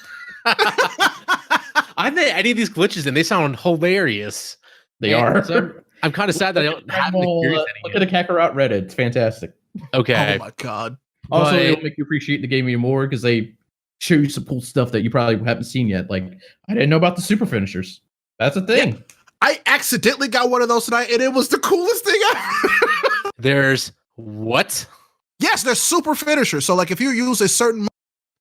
I've had any of these glitches and they sound hilarious. They And are. so I'm kind of sad that I don't have the experience Look at the Kakarot Reddit. It's fantastic. Okay. Oh my god. Also, But- it'll make you appreciate the game even more because they show you some cool stuff that you probably haven't seen yet. Like, I didn't know about the super finishers. That's a thing. I accidentally got one of those tonight, and it was the coolest thing ever. There's what? Yes, they're super finishers. So, like, if you use a certain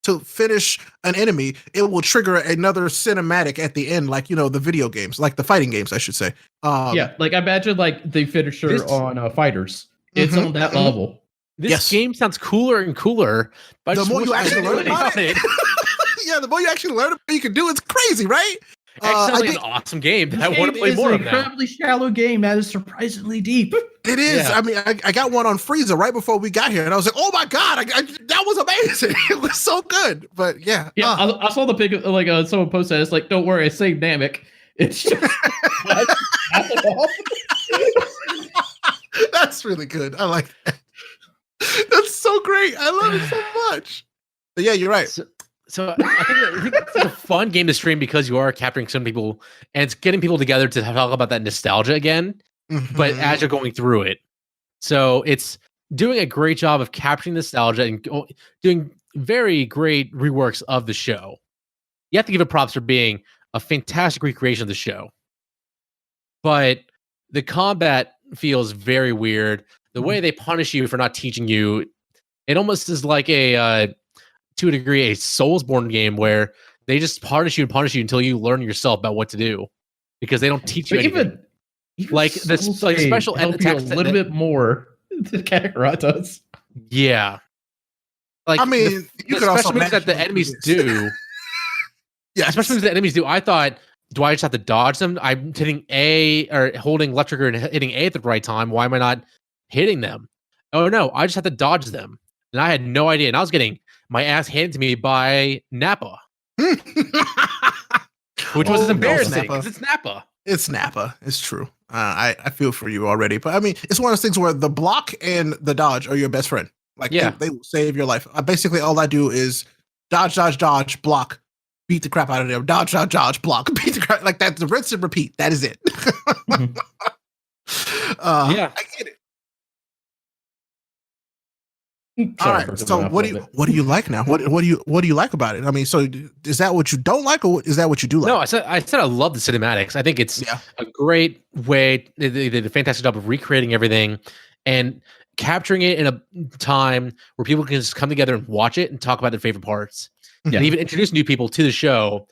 to finish an enemy, it will trigger another cinematic at the end, like the video games, like the fighting games, I should say. Yeah, like I imagine like the finisher This- on fighters. It's Mhm, on that mhm. level. This Yes. game sounds cooler and cooler. But I The just more wish you I actually knew learn anything about it, yeah, the more you actually learn what you can do, it's crazy, right? It sounds I like did- an awesome game. This I want to game play is more an of that. incredibly shallow game that is surprisingly deep. It is. Yeah. I mean, I got one on Frieza right before we got here, and I was like, "Oh my god, that was amazing! It was so good." But yeah, Yeah, I saw the pic. Like someone posted, it, it's like, "Don't worry, I saved Namek." It's just that's really good. I like that. That's so great. I love it so much. But yeah, you're right. So I think it's a fun game to stream because you are capturing some people and it's getting people together to talk about that nostalgia again, but Mhm. as you're going through it. So it's doing a great job of capturing nostalgia and doing very great reworks of the show. You have to give it props for being a fantastic recreation of the show. But the combat feels very weird. The way they punish you for not teaching you, it almost is like a to a degree, a Soulsborne game where they just punish you until you learn yourself about what to do because they don't teach you But anything. even Like, the Souls like, games special help you a attacks that- little bit more than Kakarot does. Yeah. Like, I mean, you could also special moves that the match enemies this. do. Yeah, Special moves that enemies do. I thought, do I just have to dodge them? I'm hitting A or holding left trigger and hitting A at the right time. Why am I not hitting them? Oh no, I just have to dodge them. And I had no idea. And I was getting my ass handed to me by Nappa, which was Oh, no, embarrassing Nappa. because it's Nappa. It's Nappa. It's true. I feel for you already, but I mean, it's one of those things where the block and the dodge are your best friend. Like Yeah. they will save your life. Basically, all I do is dodge, block, beat the crap out of them. Dodge, block, beat the crap. Like that's the rinse and repeat. That is it. Mhm. Yeah. I get it. All Sorry right. for So coming off what a do you little bit. what do you like now? What do you like about it? I mean, so is that what you don't like, or is that what you do like? No, I said I love the cinematics. I think it's Yeah. a great way. They did a fantastic job of recreating everything and capturing it in a time where people can just come together and watch it and talk about their favorite parts, Yeah. and even introduce new people to the show.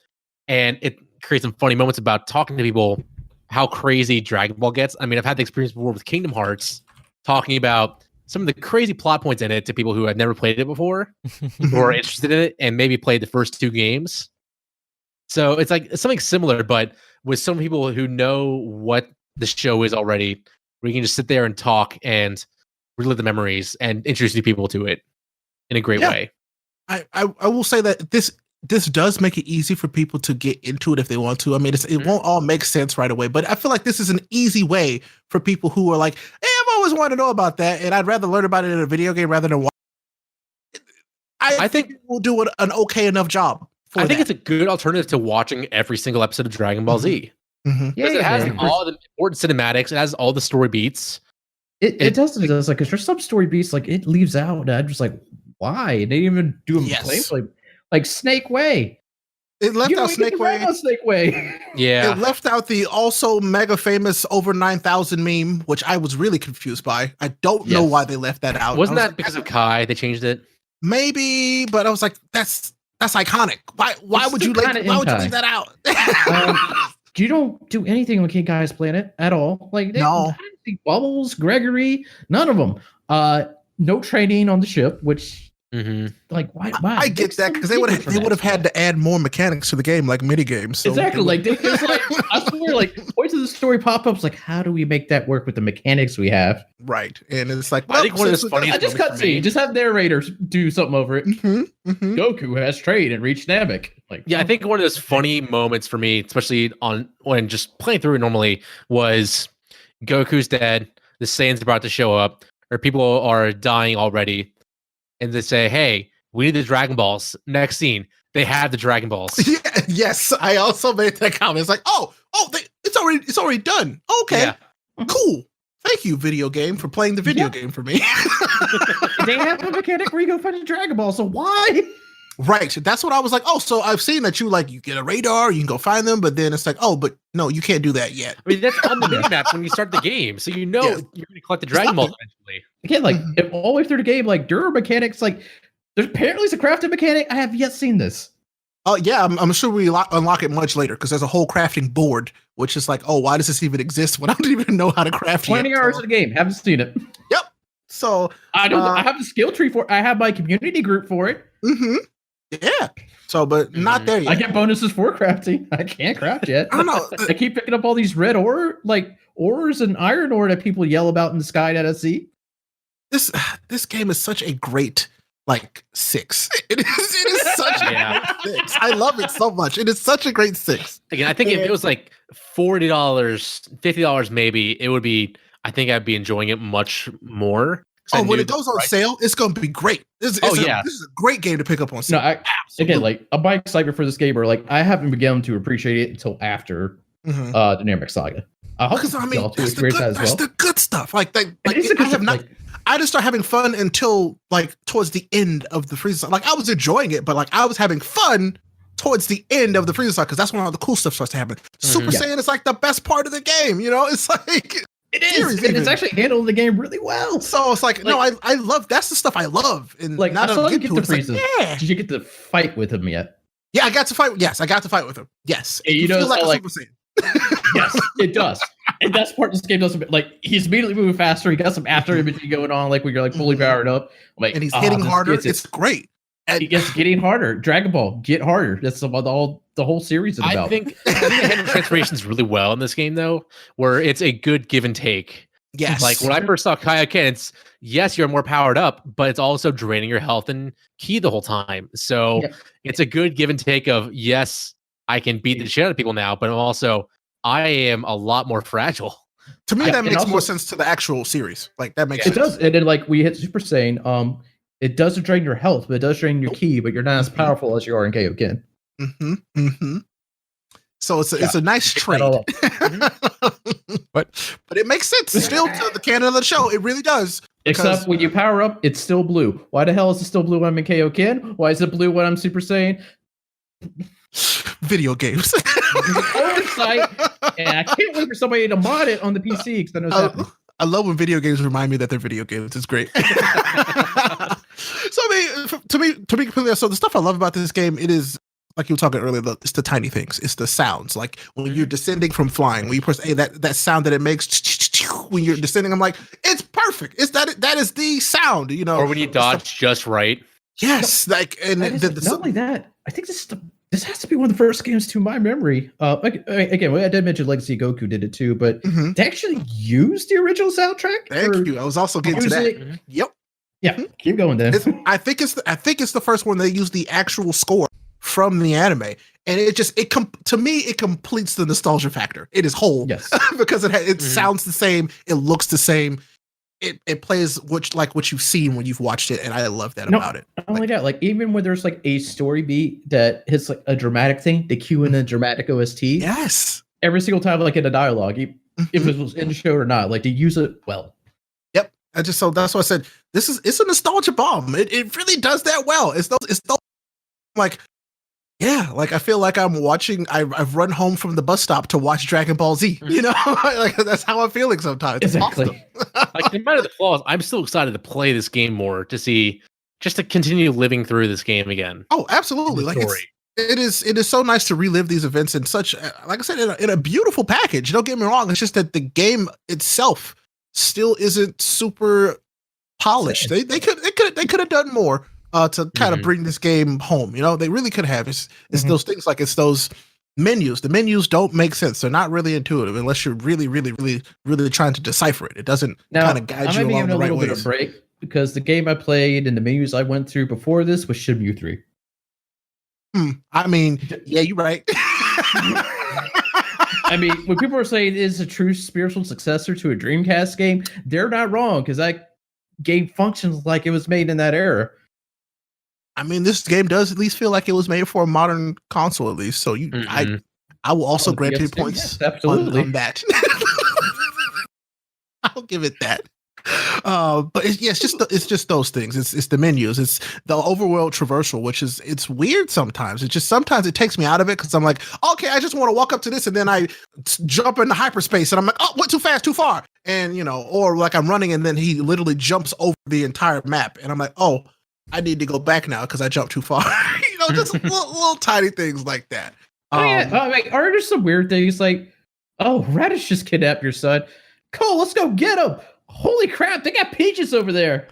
And it creates some funny moments about talking to people, how crazy Dragon Ball gets. I mean, I've had the experience before with Kingdom Hearts, talking about some of the crazy plot points in it to people who had never played it before, who are interested in it, and maybe played the first 2 games. So it's like something similar, but with some people who know what the show is already, where you can just sit there and talk and relive the memories and introduce new people to it in a great Yeah. way. I will say that this does make it easy for people to get into it if they want to. I mean, it won't all make sense right away, but I feel like this is an easy way for people who are like, hey, I've always wanted to know about that, and I'd rather learn about it in a video game rather than watch. I think we'll do an okay enough job. I think it's a good alternative to watching every single episode of Dragon Ball Z. Mm-hmm. Because it has yeah. all the important cinematics, it has all the story beats. It does like because there's some story beats like it leaves out, and I'm just like, why? They didn't even do a Yes. gameplay like Snake Way. It left You don't out even get Snake to ride Way. on Snake Way. Yeah. It left out the also mega famous over 9,000 meme, which I was really confused by. I don't know Yes. why they left that out. Wasn't I was that like, because of Kai? They changed it. maybe? But I was like, that's iconic. Why It's would you still kinda why would you in leave that out? You don't do anything on King Kai's planet at all. Like No. I didn't see Bubbles, Gregory, none of them. No training on the ship, which Mm-hmm. like why? I get that because they would have had to add more mechanics to the game, like mini games. So Exactly. Like there's like I swear, like points of the story pop ups. Like, how do we make that work with the mechanics we have? right, and it's like I think one of the since- funniest Just moments for me- cutscene. Just have narrators do something over it. Mhm, mhm. Goku has trained and reached Namek. Like, Yeah, I think one of those funny moments for me, especially on when just playing through it normally, was Goku's dead, the Saiyans about to show up, or people are dying already, and they say, "Hey, we need the Dragon Balls." Next scene, they have the Dragon Balls. Yeah, yes, I also made that comment. It's like, it's already done. Okay, Yeah. cool. Thank you, video game, for playing the video game for me. they have a mechanic where you go find a Dragon Ball. So why? Right. That's what I was like. Oh, so I've seen that you get a radar, you can go find them, but then it's like, oh, but no, you can't do that yet. I mean, that's on the minimap when you start the game, so you know Yes. you're going to collect the Dragon Balls eventually. Again, like if all the way through the game, like there are mechanics. Like there's apparently a crafting mechanic. I have yet seen this. Oh, yeah, I'm sure we unlock it much later because there's a whole crafting board, which is like, oh, why does this even exist when I don't even know how to craft 20 yet? hours So, of the game. Haven't seen it. so I don't. I have the skill tree for. I have my community group for it. yeah. So, but not there yet. I get bonuses for crafting. I can't craft yet. I don't know. I keep picking up all these red ores and iron ore that people yell about in the sky that I see. This game is such a great 6. It is such Yeah. a great 6. I love it so much. It is such a great 6. Again, I think if it was like $40, $50 maybe, it would be. I think I'd be enjoying it much more. Oh, when it goes on sale, it's going to be great. This is a great game to pick up on No, sale. again, like my excitement for this game, or like I haven't begun to appreciate it until after Mhm. the Namek Saga. I hope Because I mean, y'all to that's experience that as well. the good stuff. Like It is a I good have stuff, not. like- I didn't start having fun until towards the end of the Frieza saga. Like I was enjoying it, but I was having fun towards the end of the Frieza saga because that's when all the cool stuff starts to happen. Super Yeah. Saiyan is like the best part of the game. You know, it's like It is, series and it's even. actually handled the game really well. So it's like no, I love that's the stuff I love. And Like, now I that saw I'm you getting get to it, the it's like, Frieza. yeah, Did you get to fight with him yet? yeah, I got to fight. Yes, I got to fight with him. Yes, And you feel notice like how, a like- Super Saiyan. Yes, it does. And that's part this game does. Like he's immediately moving faster. He got some after imagery going on, like when you're fully powered up. Like, And he's hitting this harder. gets it. It's great. And He gets getting harder. Dragon Ball, get harder. That's what the whole series is about. I think they handle transformations really well in this game, though, where it's a good give and take. yes, Like when I first saw Kaioken, it's yes, you're more powered up, but it's also draining your health and ki the whole time. So Yep. it's a good give and take of yes, I can beat the shit out of people now, but also I am a lot more fragile. to me Yeah, that and makes also- more sense to the actual series. Like that makes It sense. does. And then we hit Super Saiyan. It doesn't drain your health, but it does drain your ki, but you're not as powerful as you are in Kaioken. So it's a nice trade. But it makes sense still to the canon of the show. It really does. Except when you power up, it's still blue. Why the hell is it still blue when I'm in Kaioken? Why is it blue when I'm Super Saiyan? Video games. Oversight. And I can't wait for somebody to mod it on the PC because I know it's happening. I love when video games remind me that they're video games. It's great. So I mean, to be completely honest, so the stuff I love about this game, it is like you were talking earlier. It's the tiny things. It's the sounds. Like when you're descending from flying, when you press A, that sound that it makes when you're descending. I'm like, it's perfect. It's that is the sound. You know, or when you dodge just right. Yes, like and not only that. I think this has to be one of the first games to my memory. Again, I did mention Legacy Goku did it too, but they actually used the original soundtrack. Thank you. I was also getting to that. Yep. Yeah. Keep going then. I think it's the first one they used the actual score from the anime, and to me it completes the nostalgia factor. It is whole, yes, because it sounds the same, it looks the same. It plays what you've seen when you've watched it, and I love that about it. Not only that, like even when there's like a story beat that hits like a dramatic thing, they cue in a dramatic OST. Yes, every single time, like in a dialogue, if it was in the show or not, like they use it well. Yep, so that's why I said it's a nostalgia bomb. It really does that well. It's those like. Yeah, like I feel like I'm watching. I've run home from the bus stop to watch Dragon Ball Z. You know, like that's how I'm feeling sometimes. It's exactly. Awesome. Like in spite of the flaws, I'm still excited to play this game more to continue living through this game again. Oh, absolutely! Like it is so nice to relive these events in such, like I said, in a beautiful package. Don't get me wrong. It's just that the game itself still isn't super polished. They could have done more. To kind of bring this game home, you know, they really could have. It's those things, like it's those menus. The menus don't make sense. They're not really intuitive unless you're really, really, really, really trying to decipher it. It doesn't kind of guide you along the right ways. Bit of break because the game I played and the menus I went through before this was Shenmue 3. I mean, yeah, you're right. I mean, when people are saying it is a true spiritual successor to a Dreamcast game, they're not wrong because that game functions like it was made in that era. I mean, this game does at least feel like it was made for a modern console, at least. So I will also grant you points on that. I'll give it that. But it's just those things. It's the menus. It's the overworld traversal, which it's weird sometimes. Sometimes it takes me out of it because I'm like, okay, I just want to walk up to this, and then I jump into hyperspace, and I'm like, oh, went too fast, too far, and or like I'm running, and then he literally jumps over the entire map, and I'm like, oh, I need to go back now because I jumped too far. Just little tiny things like that. Are there some weird things like, oh, Radish just kidnapped your son. Cool, let's go get him. Holy crap, they got peaches over there.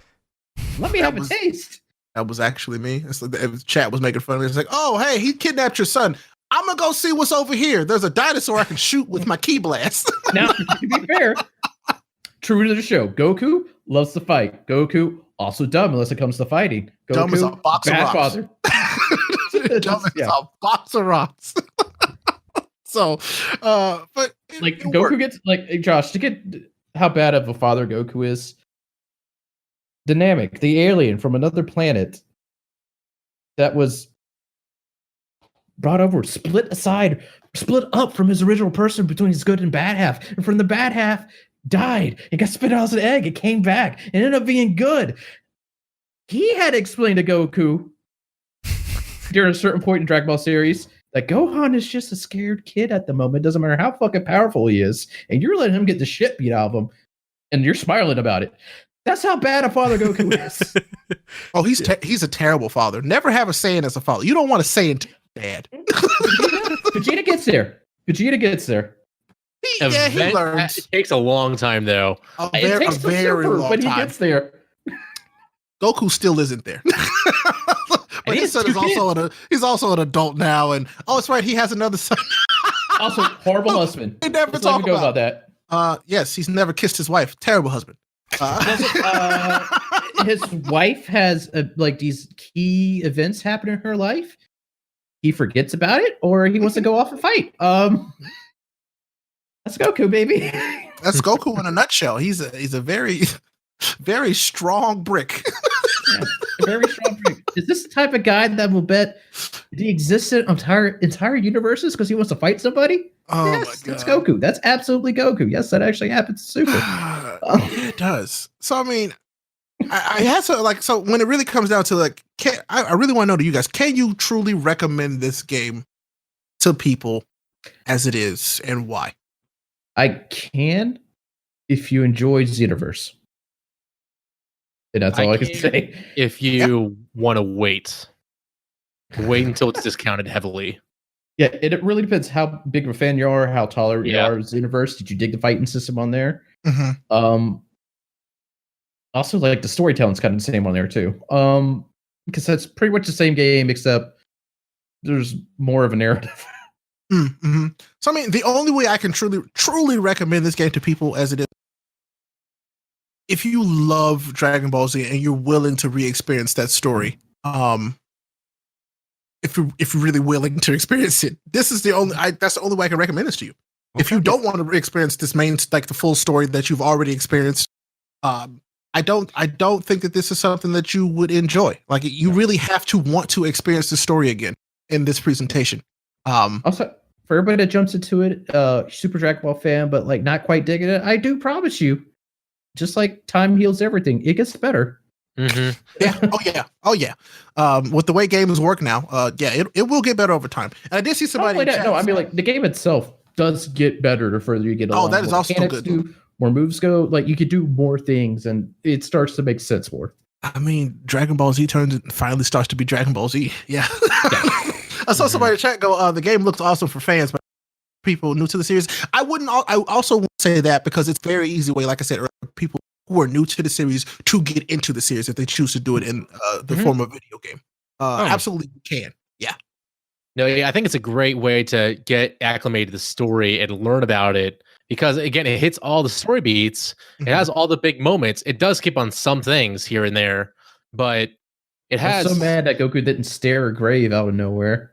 Let me have a taste. That was actually me. The chat was making fun of me. It's like, oh, hey, he kidnapped your son. I'm going to go see what's over here. There's a dinosaur I can shoot with my ki blast. Now, to be fair, true to the show, Goku loves to fight. Goku also dumb unless it comes to fighting. Goku, dumb as a box of rocks. Father. Dumb as a box of rocks. So, but like Goku gets like Josh to get how bad of a father Goku is. Dynamic, the alien from another planet that was brought over, split up from his original person between his good and bad half, and from the bad half died and got spit out as an egg. It came back and ended up being good. He had explained to Goku during a certain point in Dragon Ball series that Gohan is just a scared kid at the moment. Doesn't matter how fucking powerful he is, and you're letting him get the shit beat out of him, and you're smiling about it. That's how bad a father Goku is. Oh, he's a terrible father. Never have a Saiyan as a father. You don't want a Saiyan dad. Vegeta gets there. He learns. It takes a long time, though. It takes a very long time. When he gets there. Goku still isn't there. But his son is he's also an adult now, and it's right, he has another son. Also, horrible husband. They never talk about that. Yes, he's never kissed his wife. Terrible husband. His wife has like these key events happen in her life. He forgets about it, or he wants to go off and fight. That's Goku, baby. That's Goku in a nutshell. He's a very, very strong brick. Yeah. very strong pick. Is this the type of guy that will bet the existent entire universes because he wants to fight somebody? Oh Yes, my god, that's Goku. That's absolutely Goku. Yes, that actually happens. Super. Yeah, it does. So I mean, I had to like. So when it really comes down to like, I really want to know to you guys, can you truly recommend this game to people as it is, and why? I can if you enjoy Xenoverse. And that's all I can say. If you want to wait until it's discounted heavily. Yeah, it really depends how big of a fan you are, how tolerant you are of Xenoverse. Did you dig the fighting system on there? Mm-hmm. Also, like the storytelling's kind of the same on there too. Because that's pretty much the same game, except there's more of a narrative. Mm-hmm. So I mean, the only way I can truly recommend this game to people as it is, if you love Dragon Ball Z and you're willing to re-experience that story, if you're really willing to experience it, this is that's the only way I can recommend this to you. Okay. If you don't want to re-experience this like the full story that you've already experienced, I don't think that this is something that you would enjoy. Like you really have to want to experience the story again in this presentation. Also, for everybody that jumps into it, super Dragon Ball fan, but like not quite digging it, I do promise you, just like time heals everything, it gets better. Mm-hmm. Yeah. Oh yeah. With the way games work now, it will get better over time. And I did see somebody. No, I mean like the game itself does get better the further you get along. Oh, that is also good. More moves go, like you could do more things, and it starts to make sense more. I mean, Dragon Ball Z finally starts to be Dragon Ball Z. Yeah. I saw somebody in chat go, the game looks awesome for fans, but people new to the series. I also won't say that because it's very easy way, like I said earlier, people who are new to the series to get into the series if they choose to do it in the form of video game. Absolutely can. Yeah. No, yeah, I think it's a great way to get acclimated to the story and learn about it because, again, it hits all the story beats. It has all the big moments. It does skip on some things here and there, but it has... I'm so mad that Goku didn't stare a grave out of nowhere.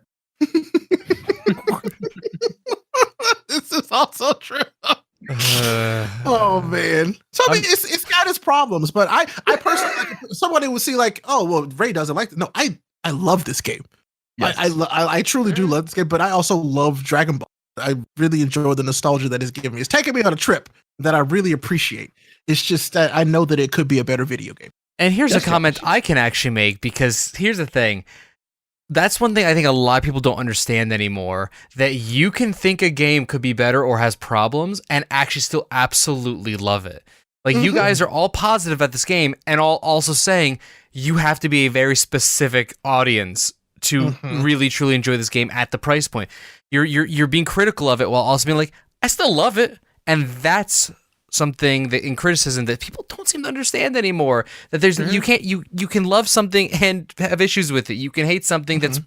This is also true. Oh man. So I mean, it's got its problems, but I personally, like, somebody would see like, oh well, Ray doesn't like it. No, I love this game. Yes. I truly do love this game, but I also love Dragon Ball. I really enjoy the nostalgia that it's giving me. It's taking me on a trip that I really appreciate. It's just that I know that it could be a better video game. And here's a comment I can actually make, because here's the thing. That's one thing I think a lot of people don't understand anymore, that you can think a game could be better or has problems and actually still absolutely love it. Like, you guys are all positive at this game and all also saying you have to be a very specific audience to really truly enjoy this game at the price point. You're being critical of it while also being like, I still love it. And that's something that in criticism that people don't seem to understand anymore, that there's you can love something and have issues with it. You can hate something that's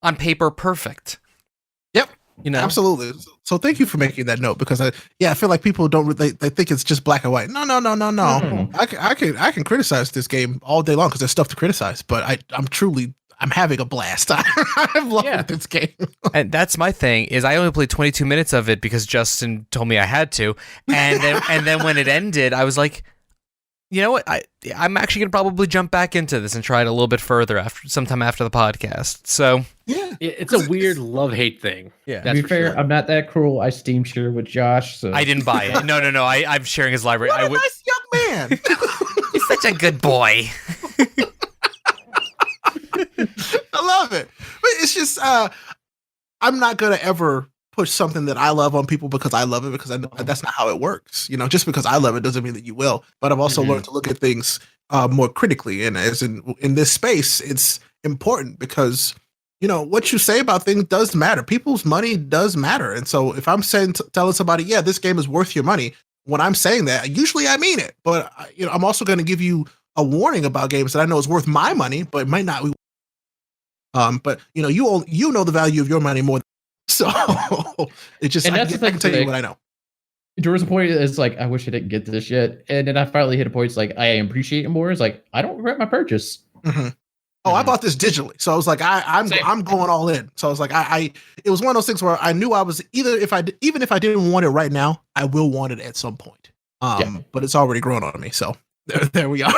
on paper perfect. Yep. You know, absolutely. So thank you for making that note, because I feel like people they think it's just black and white. No. I can criticize this game all day long because there's stuff to criticize, but I'm having a blast. I'm loving this game. And that's my thing, is I only played 22 minutes of it because Justin told me I had to. And then when it ended, I was like, you know what? I'm actually going to probably jump back into this and try it a little bit further sometime after the podcast. So yeah, it's a weird love-hate thing. Yeah. To be fair, I'm not that cruel. I Steam share with Josh. So I didn't buy it. No. I'm sharing his library. What a nice young man. He's such a good boy. I love it, but it's just I'm not gonna ever push something that I love on people because I love it, because I know that's not how it works. You know, just because I love it doesn't mean that you will. But I've also learned to look at things more critically, and as in this space, it's important because, you know, what you say about things does matter. People's money does matter, and so if I'm telling somebody, yeah, this game is worth your money, when I'm saying that, usually I mean it. But you know, I'm also going to give you a warning about games that I know is worth my money, but it might not be. But you know, you know the value of your money more. So it just, I can tell you what I know. There was a point it's like, I wish I didn't get this yet. And then I finally hit a point, it's like, I appreciate it more. It's like, I don't regret my purchase. Oh, I bought this digitally. So I was like, I'm going all in. So I was like, it was one of those things where I knew I was even if I didn't want it right now, I will want it at some point. But it's already grown on me. So there we are.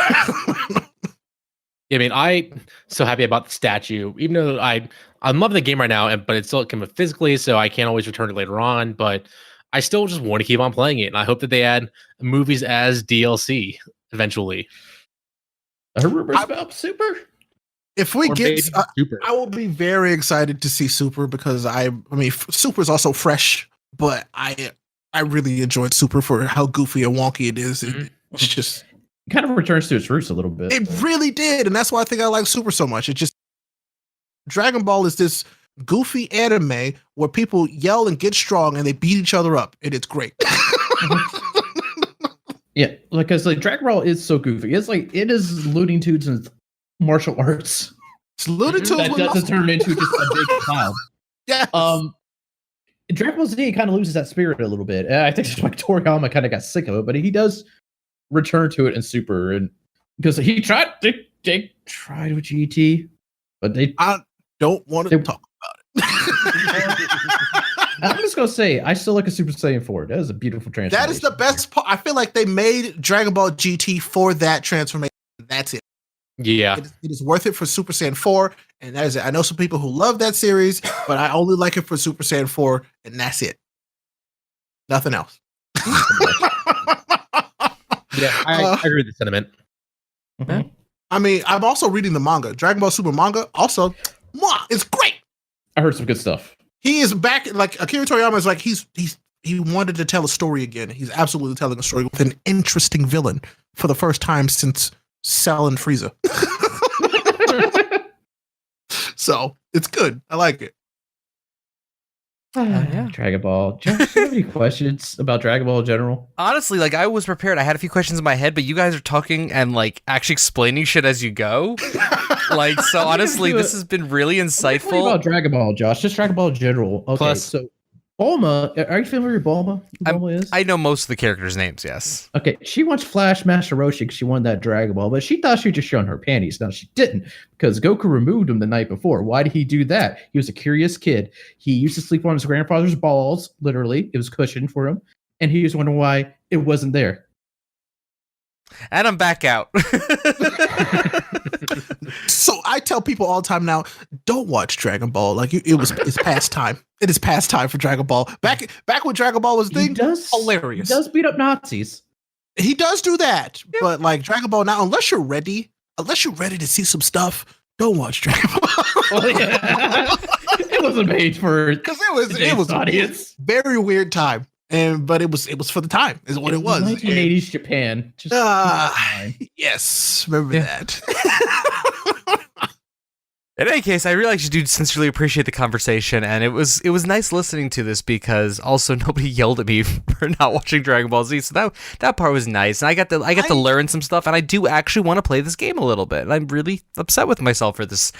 I mean, I'm so happy about the statue, even though I'm loving the game right now, but it's still coming physically, so I can't always return it later on. But I still just want to keep on playing it, and I hope that they add movies as DLC eventually. I heard rumors about Super. If we get Super, I will be very excited to see Super because I mean Super is also fresh, but I really enjoyed Super for how goofy and wonky it is. It's just it kind of returns to its roots a little bit. It really did, and that's why I think I like Super so much. It just Dragon Ball is this goofy anime where people yell and get strong and they beat each other up, and it's great. Yeah, because like Dragon Ball is so goofy. It's like it is Looney Tunes and martial arts. It's Looney Tunes that doesn't turn into just a big clown. Yeah. Dragon Ball Z kind of loses that spirit a little bit. I think it's like Toriyama kind of got sick of it, but he does return to it in Super, and because they tried with GT, but I don't want to talk about it. I'm just gonna say I still like a Super Saiyan 4. That is a beautiful transformation. That is the best part. I feel like they made Dragon Ball GT for that transformation. That's it. Yeah, it is worth it for Super Saiyan 4, and that is it. I know some people who love that series, but I only like it for Super Saiyan 4, and that's it. Nothing else. Yeah, I agree with the sentiment. Mm-hmm. I mean, I'm also reading the manga. Dragon Ball Super manga, also, it's great. I heard some good stuff. He is back, like, Akira Toriyama is like, he wanted to tell a story again. He's absolutely telling a story with an interesting villain for the first time since Cell and Frieza. So, it's good. I like it. Yeah. Dragon Ball. Do you have any questions about Dragon Ball in general? Honestly, like I was prepared. I had a few questions in my head, but you guys are talking and like actually explaining shit as you go. Like, so honestly, this has been really insightful. About Dragon Ball, Josh. Just Dragon Ball in general. Okay, Plus, so Bulma, are you familiar with Bulma? Who Bulma is? I know most of the characters' names, yes. Okay, she wants Flash Master Roshi because she won that Dragon Ball, but she thought she was just showing her panties. No, she didn't, because Goku removed him the night before. Why did he do that? He was a curious kid. He used to sleep on his grandfather's balls, literally. It was cushioned for him, and he was wondering why it wasn't there. And I'm back out. So I tell people all the time now, don't watch Dragon Ball. Like it's past time. It is past time for Dragon Ball. Back when Dragon Ball was a thing, hilarious. He does beat up Nazis. He does do that, yeah. But like Dragon Ball now, unless you're ready to see some stuff, don't watch Dragon Ball. Well, yeah. It wasn't made for because it was audience. A very weird time. But it was for the time, is what it was. 1980s Japan. Yes, remember that. In any case, I really actually do sincerely appreciate the conversation, and it was nice listening to this because also nobody yelled at me for not watching Dragon Ball Z, so that part was nice, and I got to learn some stuff, and I do actually want to play this game a little bit, and I'm really upset with myself for this.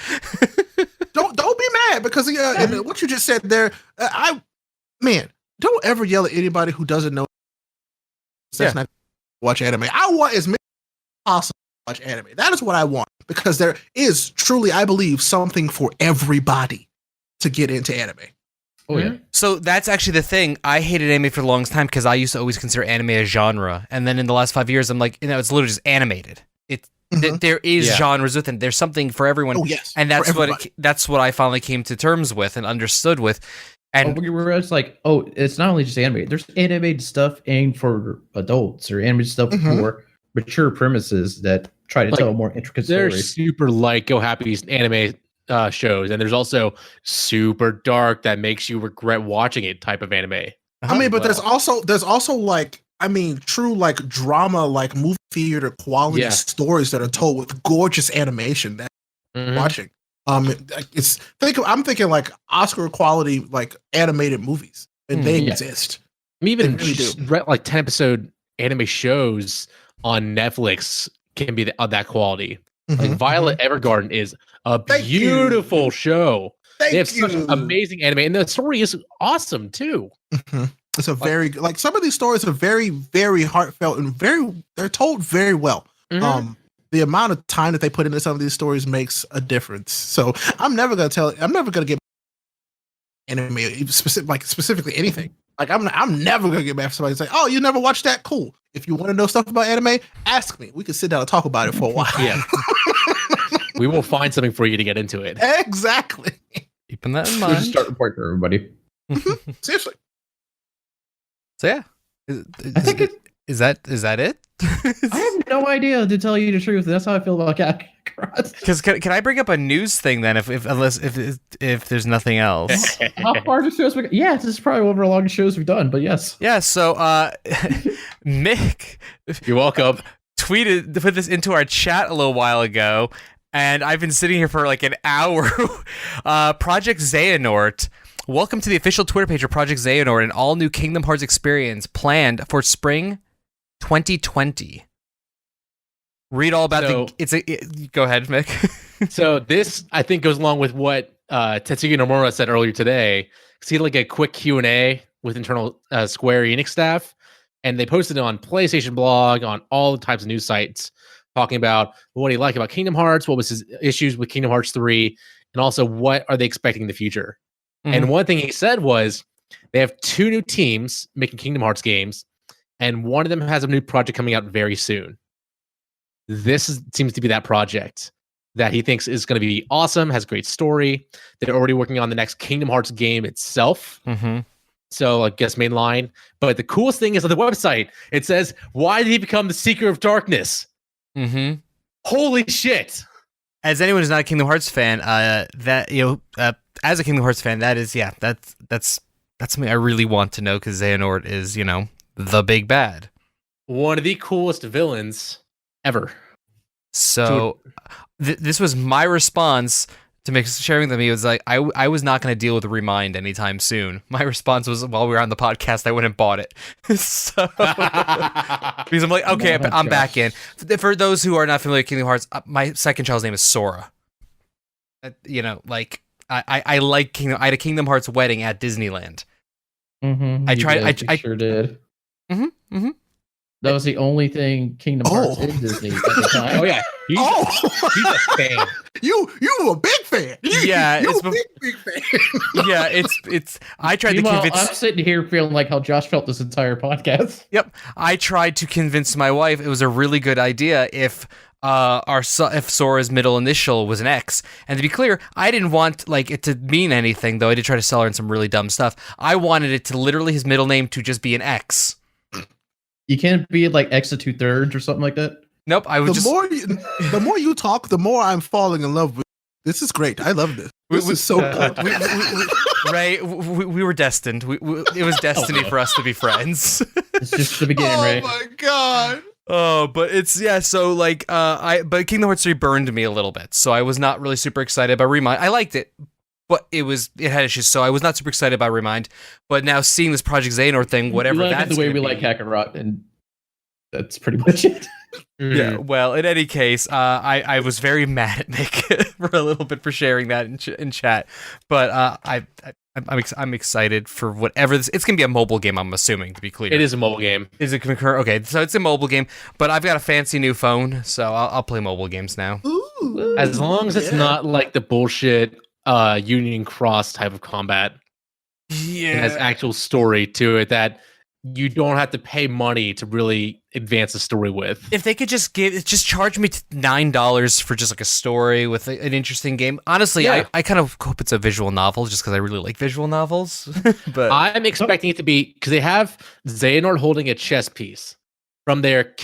Don't be mad because and what you just said there, don't ever yell at anybody who doesn't know. That's not watch anime. I want as many as possible to watch anime. That is what I want because there is truly, I believe, something for everybody to get into anime. Oh yeah. So that's actually the thing. I hated anime for the longest time because I used to always consider anime a genre, and then in the last 5 years, I'm like, it's literally just animated. There is genres within. There's something for everyone. Oh yes, and that's what I finally came to terms with and understood with. And it's like, it's not only just animated. There's animated stuff aimed for adults or animated stuff for mature premises that try to tell a more intricate story. There's super light Go Happy anime shows, and there's also super dark that makes you regret watching it type of anime. I mean, but there's also like, I mean, true like drama, like movie theater quality stories that are told with gorgeous animation that watching. I'm thinking like Oscar quality like animated movies, and they exist. Even like 10 episode anime shows on Netflix can be of that quality. Like Violet Evergarden is a beautiful show. They have such amazing anime, and the story is awesome too. It's a very like some of these stories are very, very heartfelt and they're told very well. The amount of time that they put into some of these stories makes a difference. So I'm never gonna get anime specifically anything. Like I'm never gonna get mad if somebody say, "Oh, you never watched that? Cool. If you want to know stuff about anime, ask me. We can sit down and talk about it for a while." Yeah. We will find something for you to get into it. Exactly. Keeping that in We'll just mind. start report for everybody. Seriously. So yeah, I think is that it? I have no idea, to tell you the truth. That's how I feel about Kakarot. Because can I bring up a news thing then? If there's nothing else. How far the shows we got? Yeah, this is probably one of our longest shows we've done, but yes. Yeah. So Mick, You're welcome. put this into our chat a little while ago, and I've been sitting here for like an hour. Project Xehanort. Welcome to the official Twitter page of Project Xehanort, an all-new Kingdom Hearts experience planned for spring 2020. Read all about go ahead, Mick. So this, I think, goes along with what Tetsuya Nomura said earlier today. See, like a quick Q&A with internal Square Enix staff, and they posted it on PlayStation blog, on all types of news sites, talking about what he liked about Kingdom Hearts, what was his issues with Kingdom Hearts 3, and also what are they expecting in the future. And one thing he said was they have 2 new teams making Kingdom Hearts games, and one of them has a new project coming out very soon. Seems to be that project that he thinks is going to be awesome, has a great story. They're already working on the next Kingdom Hearts game itself. So I guess mainline. But the coolest thing is on the website, it says, why did he become the Seeker of Darkness? Holy shit. As anyone who's not a Kingdom Hearts fan, as a Kingdom Hearts fan, that's something I really want to know, because Xehanort is, the big bad. One of the coolest villains ever. So this was my response to Mick sharing with me. It was like, I was not going to deal with Remind anytime soon. My response was, while we were on the podcast, I went and bought it. So because I'm like, okay, I'm back in. For those who are not familiar with Kingdom Hearts, my second child's name is Sora. I like Kingdom. I had a Kingdom Hearts wedding at Disneyland. I tried. I sure did. That was the only thing Kingdom Hearts in Disney at the time. Oh yeah, he's a fan. You a big fan. Yeah, you a big fan. Yeah, it's. I tried to convince. I'm sitting here feeling like how Josh felt this entire podcast. Yep, I tried to convince my wife it was a really good idea if if Sora's middle initial was an X. And to be clear, I didn't want it to mean anything, though I did try to sell her in some really dumb stuff. I wanted it to literally, his middle name to just be an X. You can't be X to 2/3 or something like that. Nope, I would the more you talk, the more I'm falling in love with. This is great. I love this. This is so good. Ray, we were destined. It was destiny for us to be friends. It's just the beginning, Ray. Oh my god. Oh, but so but Kingdom Hearts 3 burned me a little bit, so I was not really super excited about Remind. I liked it, but it had issues, so I was not super excited about Remind. But now seeing this Project Xehanort thing, whatever that's the way we like Kakarot, and that's pretty much it. Yeah. Well, in any case, I was very mad at Mick for a little bit for sharing that in chat, but I'm excited for whatever this. It's gonna be a mobile game, I'm assuming, to be clear. It is a mobile game. Is it concur? Okay, so it's a mobile game, but I've got a fancy new phone, so I'll play mobile games now. Ooh, as long as it's not like the bullshit Union Cross type of combat. Yeah, it has actual story to it that you don't have to pay money to really advance the story with. If they could just charge me $9 for just a story with an interesting game. Honestly, yeah. I kind of hope it's a visual novel, just because I really like visual novels. But I'm expecting it to be, because they have Xehanort holding a chess piece from their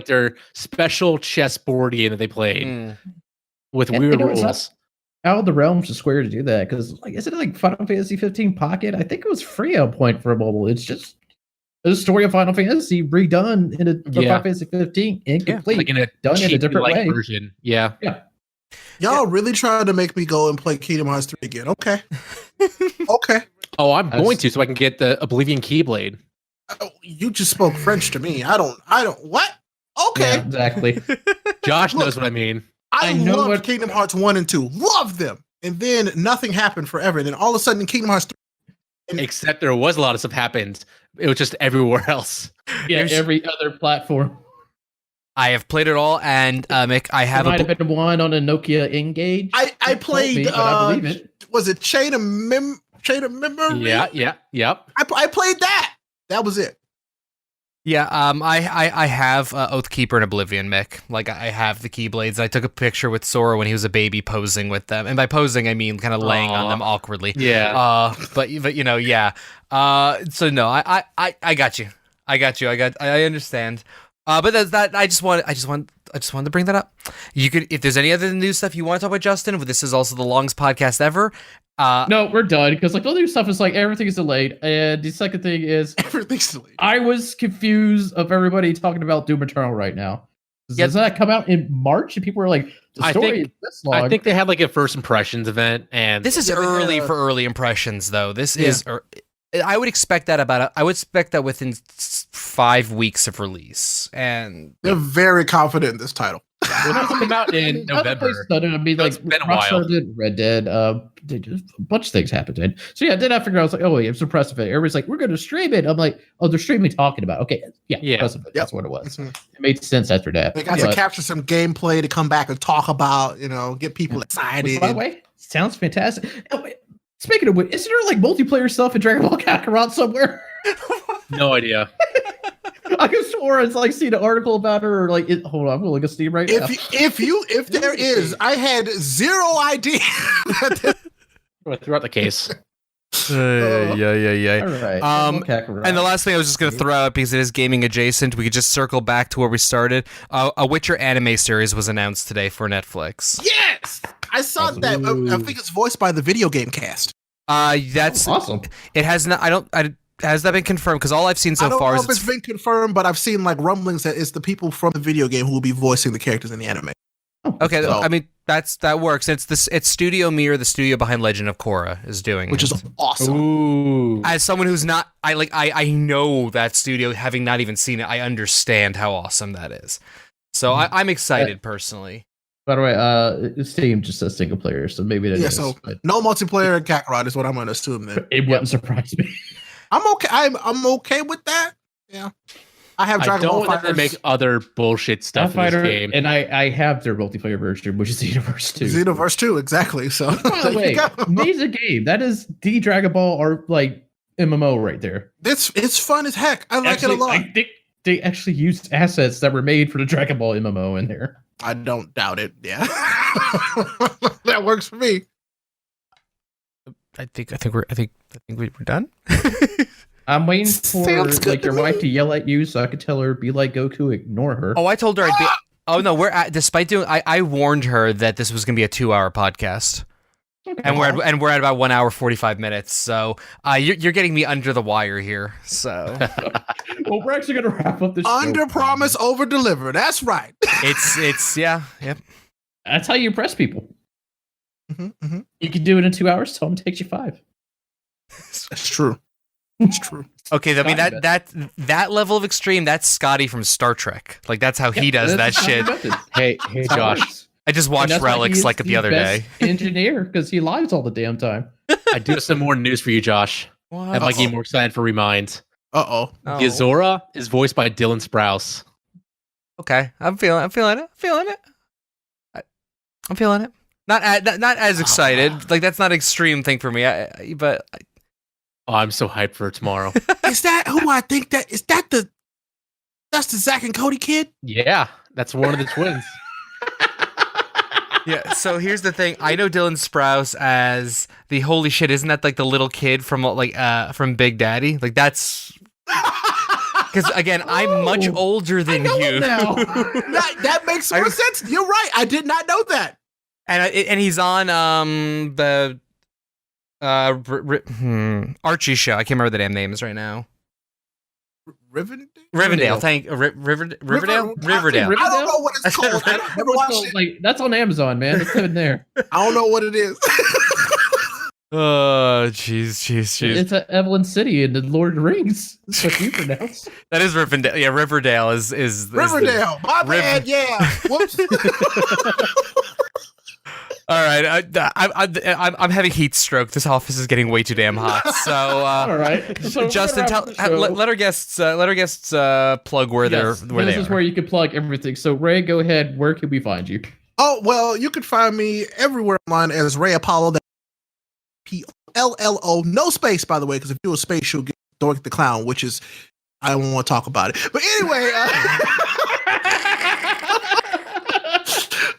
their special chessboard game that they played with weird rules. Out of the realms of Square to do that, because isn't it Final Fantasy 15 Pocket? I think it was free at a point for a mobile. It's just the story of Final Fantasy redone in Final Fantasy 15 incomplete, done in a different way. Version. Yeah. Y'all really trying to make me go and play Kingdom Hearts 3 again? Okay. Okay. Oh, I'm going to, so I can get the Oblivion Keyblade. Oh, you just spoke French to me. I don't. What? Okay. Yeah, exactly. Josh knows what I mean. I loved Kingdom Hearts 1 and 2. Loved them. And then nothing happened forever. And then all of a sudden in Kingdom Hearts 3. Except there was a lot of stuff happened. It was just everywhere else. Yeah, every other platform. I have played it all, and Mick, I have might have been one on a Nokia Engage. I played. I believe it. Was it Chain of Memory? Yeah. Yep. I played that. That was it. Yeah, I have Oathkeeper and Oblivion, Mick. Like, I have the Keyblades. I took a picture with Sora when he was a baby posing with them. And by posing, I mean kind of laying on them awkwardly. Yeah. But you know, yeah. So no, I got you. I understand. But that's that. I just wanted to bring that up. You could, if there's any other news stuff you want to talk about, Justin. This is also the longest podcast ever. No, we're done because like the new stuff is like everything is delayed, and the second thing is Everything's delayed. I was confused of everybody talking about Doom Eternal right now. Does that come out in March? And people are like, the story is this long. I think they had like a first impressions event, and this is early for early impressions, though. This is. I would expect that I would expect that within 5 weeks of release, and They're very confident in this title. Well, this will come out in November. I mean, like, It's been a Rockstar while. did Red Dead. A bunch of things happened. And so yeah, then I figured I was like, oh wait, it's a press event. Everybody's like, we're going to stream it. I'm like, oh, they're streaming talking about. Okay, yeah. Press event. That's what it was. Mhm. It made sense after that. They got to capture some gameplay to come back and talk about. Get people excited. Which, by the way, sounds fantastic. Oh, wait, speaking of which, isn't there like multiplayer stuff in Dragon Ball Kakarot somewhere? No idea. I could swear it's like seen an article about her or like hold on, I'm gonna look at Steam right now. If there is, I had zero idea. Throughout the case. yeah. All right. Kakarot. And the last thing I was just going to throw out, because it is gaming adjacent, we could just circle back to where we started. A Witcher anime series was announced today for Netflix. Yes, I saw that. I think it's voiced by the video game cast. That's awesome. It has not. Has that been confirmed? Because all I've seen so far I don't is know if it's been confirmed, but I've seen like rumblings that it's the people from the video game who will be voicing the characters in the anime. okay. So- I mean, that works. It's Studio Mir, the studio behind Legend of Korra, is doing, Which it. is awesome. Ooh. As someone who's not, I know that studio, having not even seen it, I understand how awesome that is. So I'm excited personally. By the way, Steam just says single player, so maybe that is. But No multiplayer in Kakarot is what I'm going to assume then. it wouldn't surprise me. I'm okay. I'm okay with that. Yeah, I have I Dragon Ball don't want them to Fighters. make other bullshit stuff in this game. And I have their multiplayer version, which is Xehanort 2. Xenoverse 2, exactly. So By the way, amazing game. That is the Dragon Ball or like MMO right there. it's fun as heck. I like it a lot. I think they actually used assets that were made for the Dragon Ball MMO in there. I don't doubt it. Yeah, that works for me. I think we're done. I'm waiting for Sounds good like to your me. wife to yell at you so I could tell her be like Goku, ignore her. Oh, I told her I'd be. Oh no, despite doing. I warned her that this was going to be a 2-hour podcast, Okay. and we're at about 1 hour 45 minutes. So you're getting me under the wire here. So Well, we're actually gonna wrap up this Under show. promise, over deliver. That's right. it's yep. That's how you impress people. Mm-hmm. You can do it in 2 hours. Tell them it takes you 5. That's true. It's true. Okay, I mean Scotty that level of extreme. That's Scotty from Star Trek. Like that's how he does that shit. Hey, Josh. I just watched Relics like the other day. Engineer, because he lies all the damn time. I do have some more news for you, Josh. What? That might get you more excited for Remind. Uh-oh. Oh. Yuzora is voiced by Dylan Sprouse. Okay, I'm feeling it. I'm feeling it. Not as excited. Like that's not an extreme thing for me. But Oh, I'm so hyped for tomorrow. Is that who I think that is? That's the Zach and Cody kid? Yeah, that's one of the twins. yeah. So here's the thing. I know Dylan Sprouse as the holy shit. Isn't that like the little kid from from Big Daddy? Like that's because again, I'm much older than you. Now. That makes more sense. You're right. I did not know that. And he's on the Archie show. I can't remember the damn names right now. Rivendell? Riverdale. Riverdale. I don't know what it's called. I never watched it. Like that's on Amazon, man. It's in there. I don't know what it is. Oh, jeez. It's Evelyn City in the Lord of the Rings. That's what you pronounce. That is Riverdale. Yeah, Riverdale is Riverdale. My bad. Yeah. Whoops. All right, I'm having heat stroke. This office is getting way too damn hot. So, all right, so Justin, let our guests plug where yes, they this are. is where you can plug everything. So, Ray, go ahead. Where can we find you? Oh, well, you can find me everywhere online as Ray Apollo. That's PLLO. No space, by the way, because if you do a space, you'll get Dork the Clown, which is I don't want to talk about it. But anyway,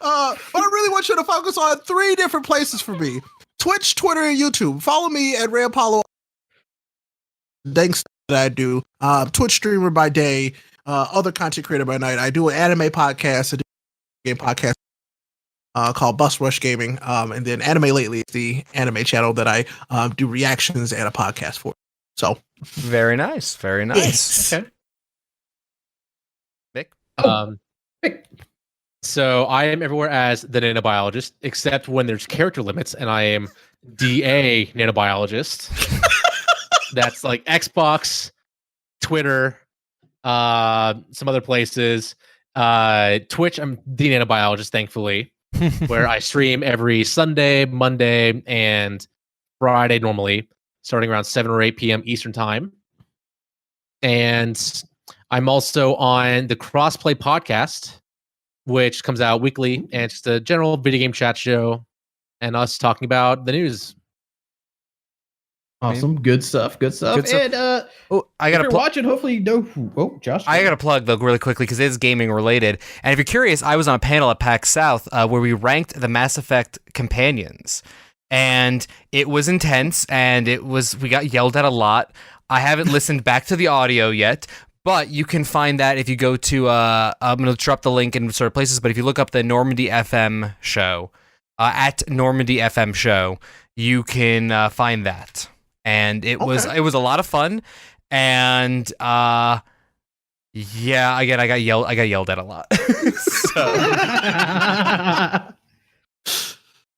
but I really want you to focus on 3 different places for me: Twitch, Twitter, and YouTube. Follow me at Ray Apollo. Thanks that I do. Twitch streamer by day, other content creator by night. I do an anime podcast, a game podcast called Bus Rush Gaming, and then Anime Lately is the anime channel that I do reactions and a podcast for. So very nice, very nice. Yes. Okay. Mick? Mick. So I am everywhere as the nanobiologist, except when there's character limits, and I am DA nanobiologist. That's like Xbox, Twitter, some other places. Twitch, I'm the nanobiologist, thankfully, where I stream every Sunday, Monday, and Friday normally, starting around 7 or 8 p.m. Eastern time. And I'm also on the Crossplay podcast, which comes out weekly, and it's just a general video game chat show and us talking about the news. Awesome. Good stuff. Good stuff. And I if you're watching, hopefully you know who. Oh, Josh. I got to plug though really quickly because it is gaming related. And if you're curious, I was on a panel at PAX South where we ranked the Mass Effect companions, and it was intense. And we got yelled at a lot. I haven't listened back to the audio yet, but you can find that if you go to. I'm going to drop the link in sort of places. But if you look up the Normandy FM show at Normandy FM show, you can find that. And it was a lot of fun, and yeah, again, I got yelled at a lot. So.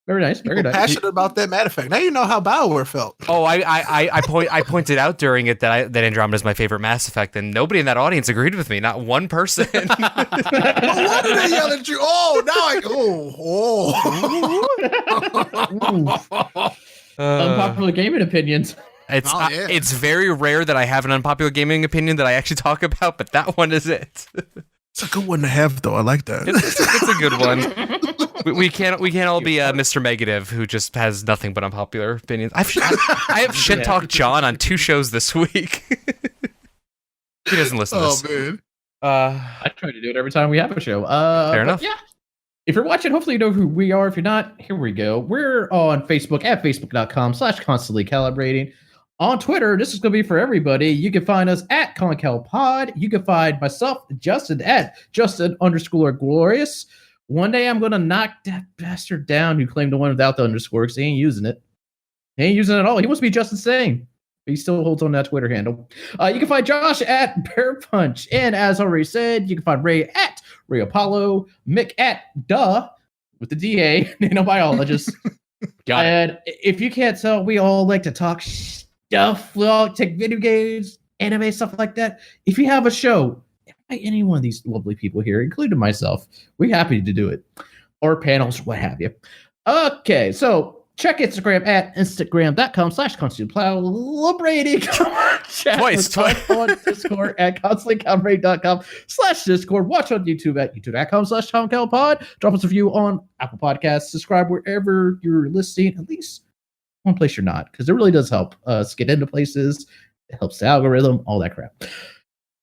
Very nice, very nice. Passionate about that Mass Effect. Now you know how BioWare felt. Oh, I pointed out during it that Andromeda is my favorite Mass Effect, and nobody in that audience agreed with me. Not one person. No wonder they yelled at you. Oh, now unpopular gaming opinions. It's very rare that I have an unpopular gaming opinion that I actually talk about, but that one is it. It's a good one to have, though. I like that. It's a good one. We can't all be Mr. Negative who just has nothing but unpopular opinions. I have shit talked John on 2 shows this week. He doesn't listen to this. Oh man. I try to do it every time we have a show. Fair enough. Yeah. If you're watching, hopefully you know who we are. If you're not, here we go. We're on Facebook at facebook.com/constantly calibrating. On Twitter, this is going to be for everybody. You can find us at ConCalPod. You can find myself, Justin, at Justin_Glorious. One day I'm going to knock that bastard down who claimed the one without the underscore because he ain't using it. He ain't using it at all. He wants to be Justin Sane. He still holds on that Twitter handle. You can find Josh at Bear Punch. And as already said, you can find Ray at Ray Apollo, Mick at with the DA, nanobiologist. And if you can't tell, we all like to talk stuff. We all take video games, anime, stuff like that. If you have a show, invite any one of these lovely people here, including myself. We're happy to do it. Or panels, what have you. Okay, so check Instagram at instagram.com/constantlycalibrating. Twice. On Discord at constantlycalibrating.com/Discord. Watch on YouTube at youtube.com/TomCalPod. Drop us a review on Apple Podcasts. Subscribe wherever you're listening. At least one place you're not, because it really does help us get into places. It helps the algorithm, all that crap.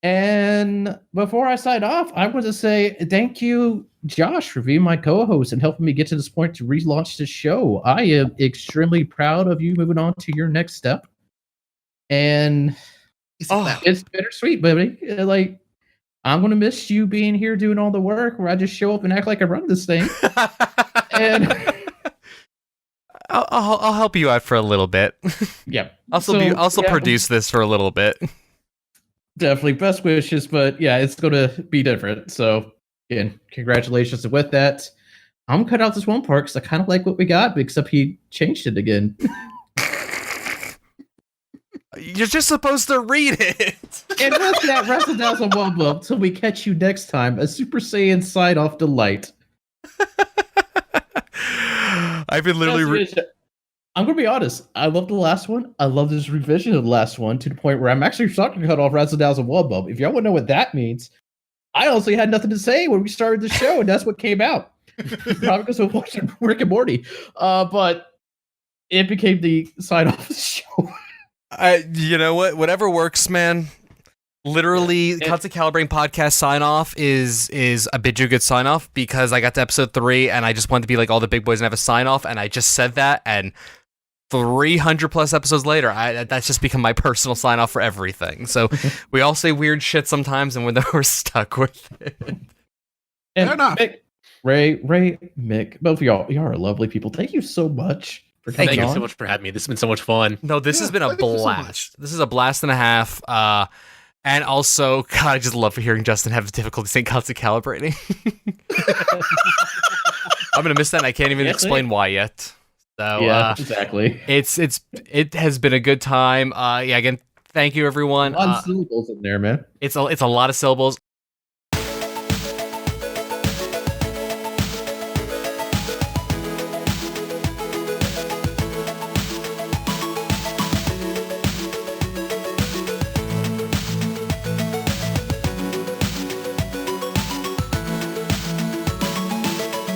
And before I sign off, I want to say thank you, Josh, for being my co-host and helping me get to this point to relaunch the show. I am extremely proud of you moving on to your next step. And it's bittersweet, baby. Like, I'm going to miss you being here doing all the work where I just show up and act like I run this thing. And I'll help you out for a little bit. Yeah. Also produce this for a little bit. Definitely best wishes, but yeah, it's going to be different. So again, congratulations. And with that, I'm cut out this one part because I kind of like what we got, except he changed it again. You're just supposed to read it. And with that, Wrestle Down One Bump till we catch you next time. A Super Saiyan Side Off Delight. I've been literally. I'm going to be honest. I love the last one. I love this revision of the last one to the point where I'm actually starting to cut off Wrestle Down One Bump. If y'all want to know what that means, I honestly had nothing to say when we started the show, and that's what came out. Probably because of watching Rick and Morty. But it became the side off the show. You know what? Whatever works, man. Literally, Constant Calibrating podcast sign off is a bit too good sign off because I got to episode 3 and I just wanted to be like all the big boys and have a sign off, and I just said that, and 300 plus episodes later, that's just become my personal sign off for everything. So we all say weird shit sometimes, and we're stuck with it. And Mick, Ray, Mick, both of y'all are lovely people. Thank you so much for coming Thank you on. so much for having me. This has been so much fun. No, this has been a blast. This is a blast and a half. And also, God, I just love hearing Justin have difficulty saying constant calibrating. I'm gonna miss that. And I can't even explain why yet. So yeah, exactly. It has been a good time. Yeah, again, thank you everyone. A lot of syllables in there, man. It's a lot of syllables.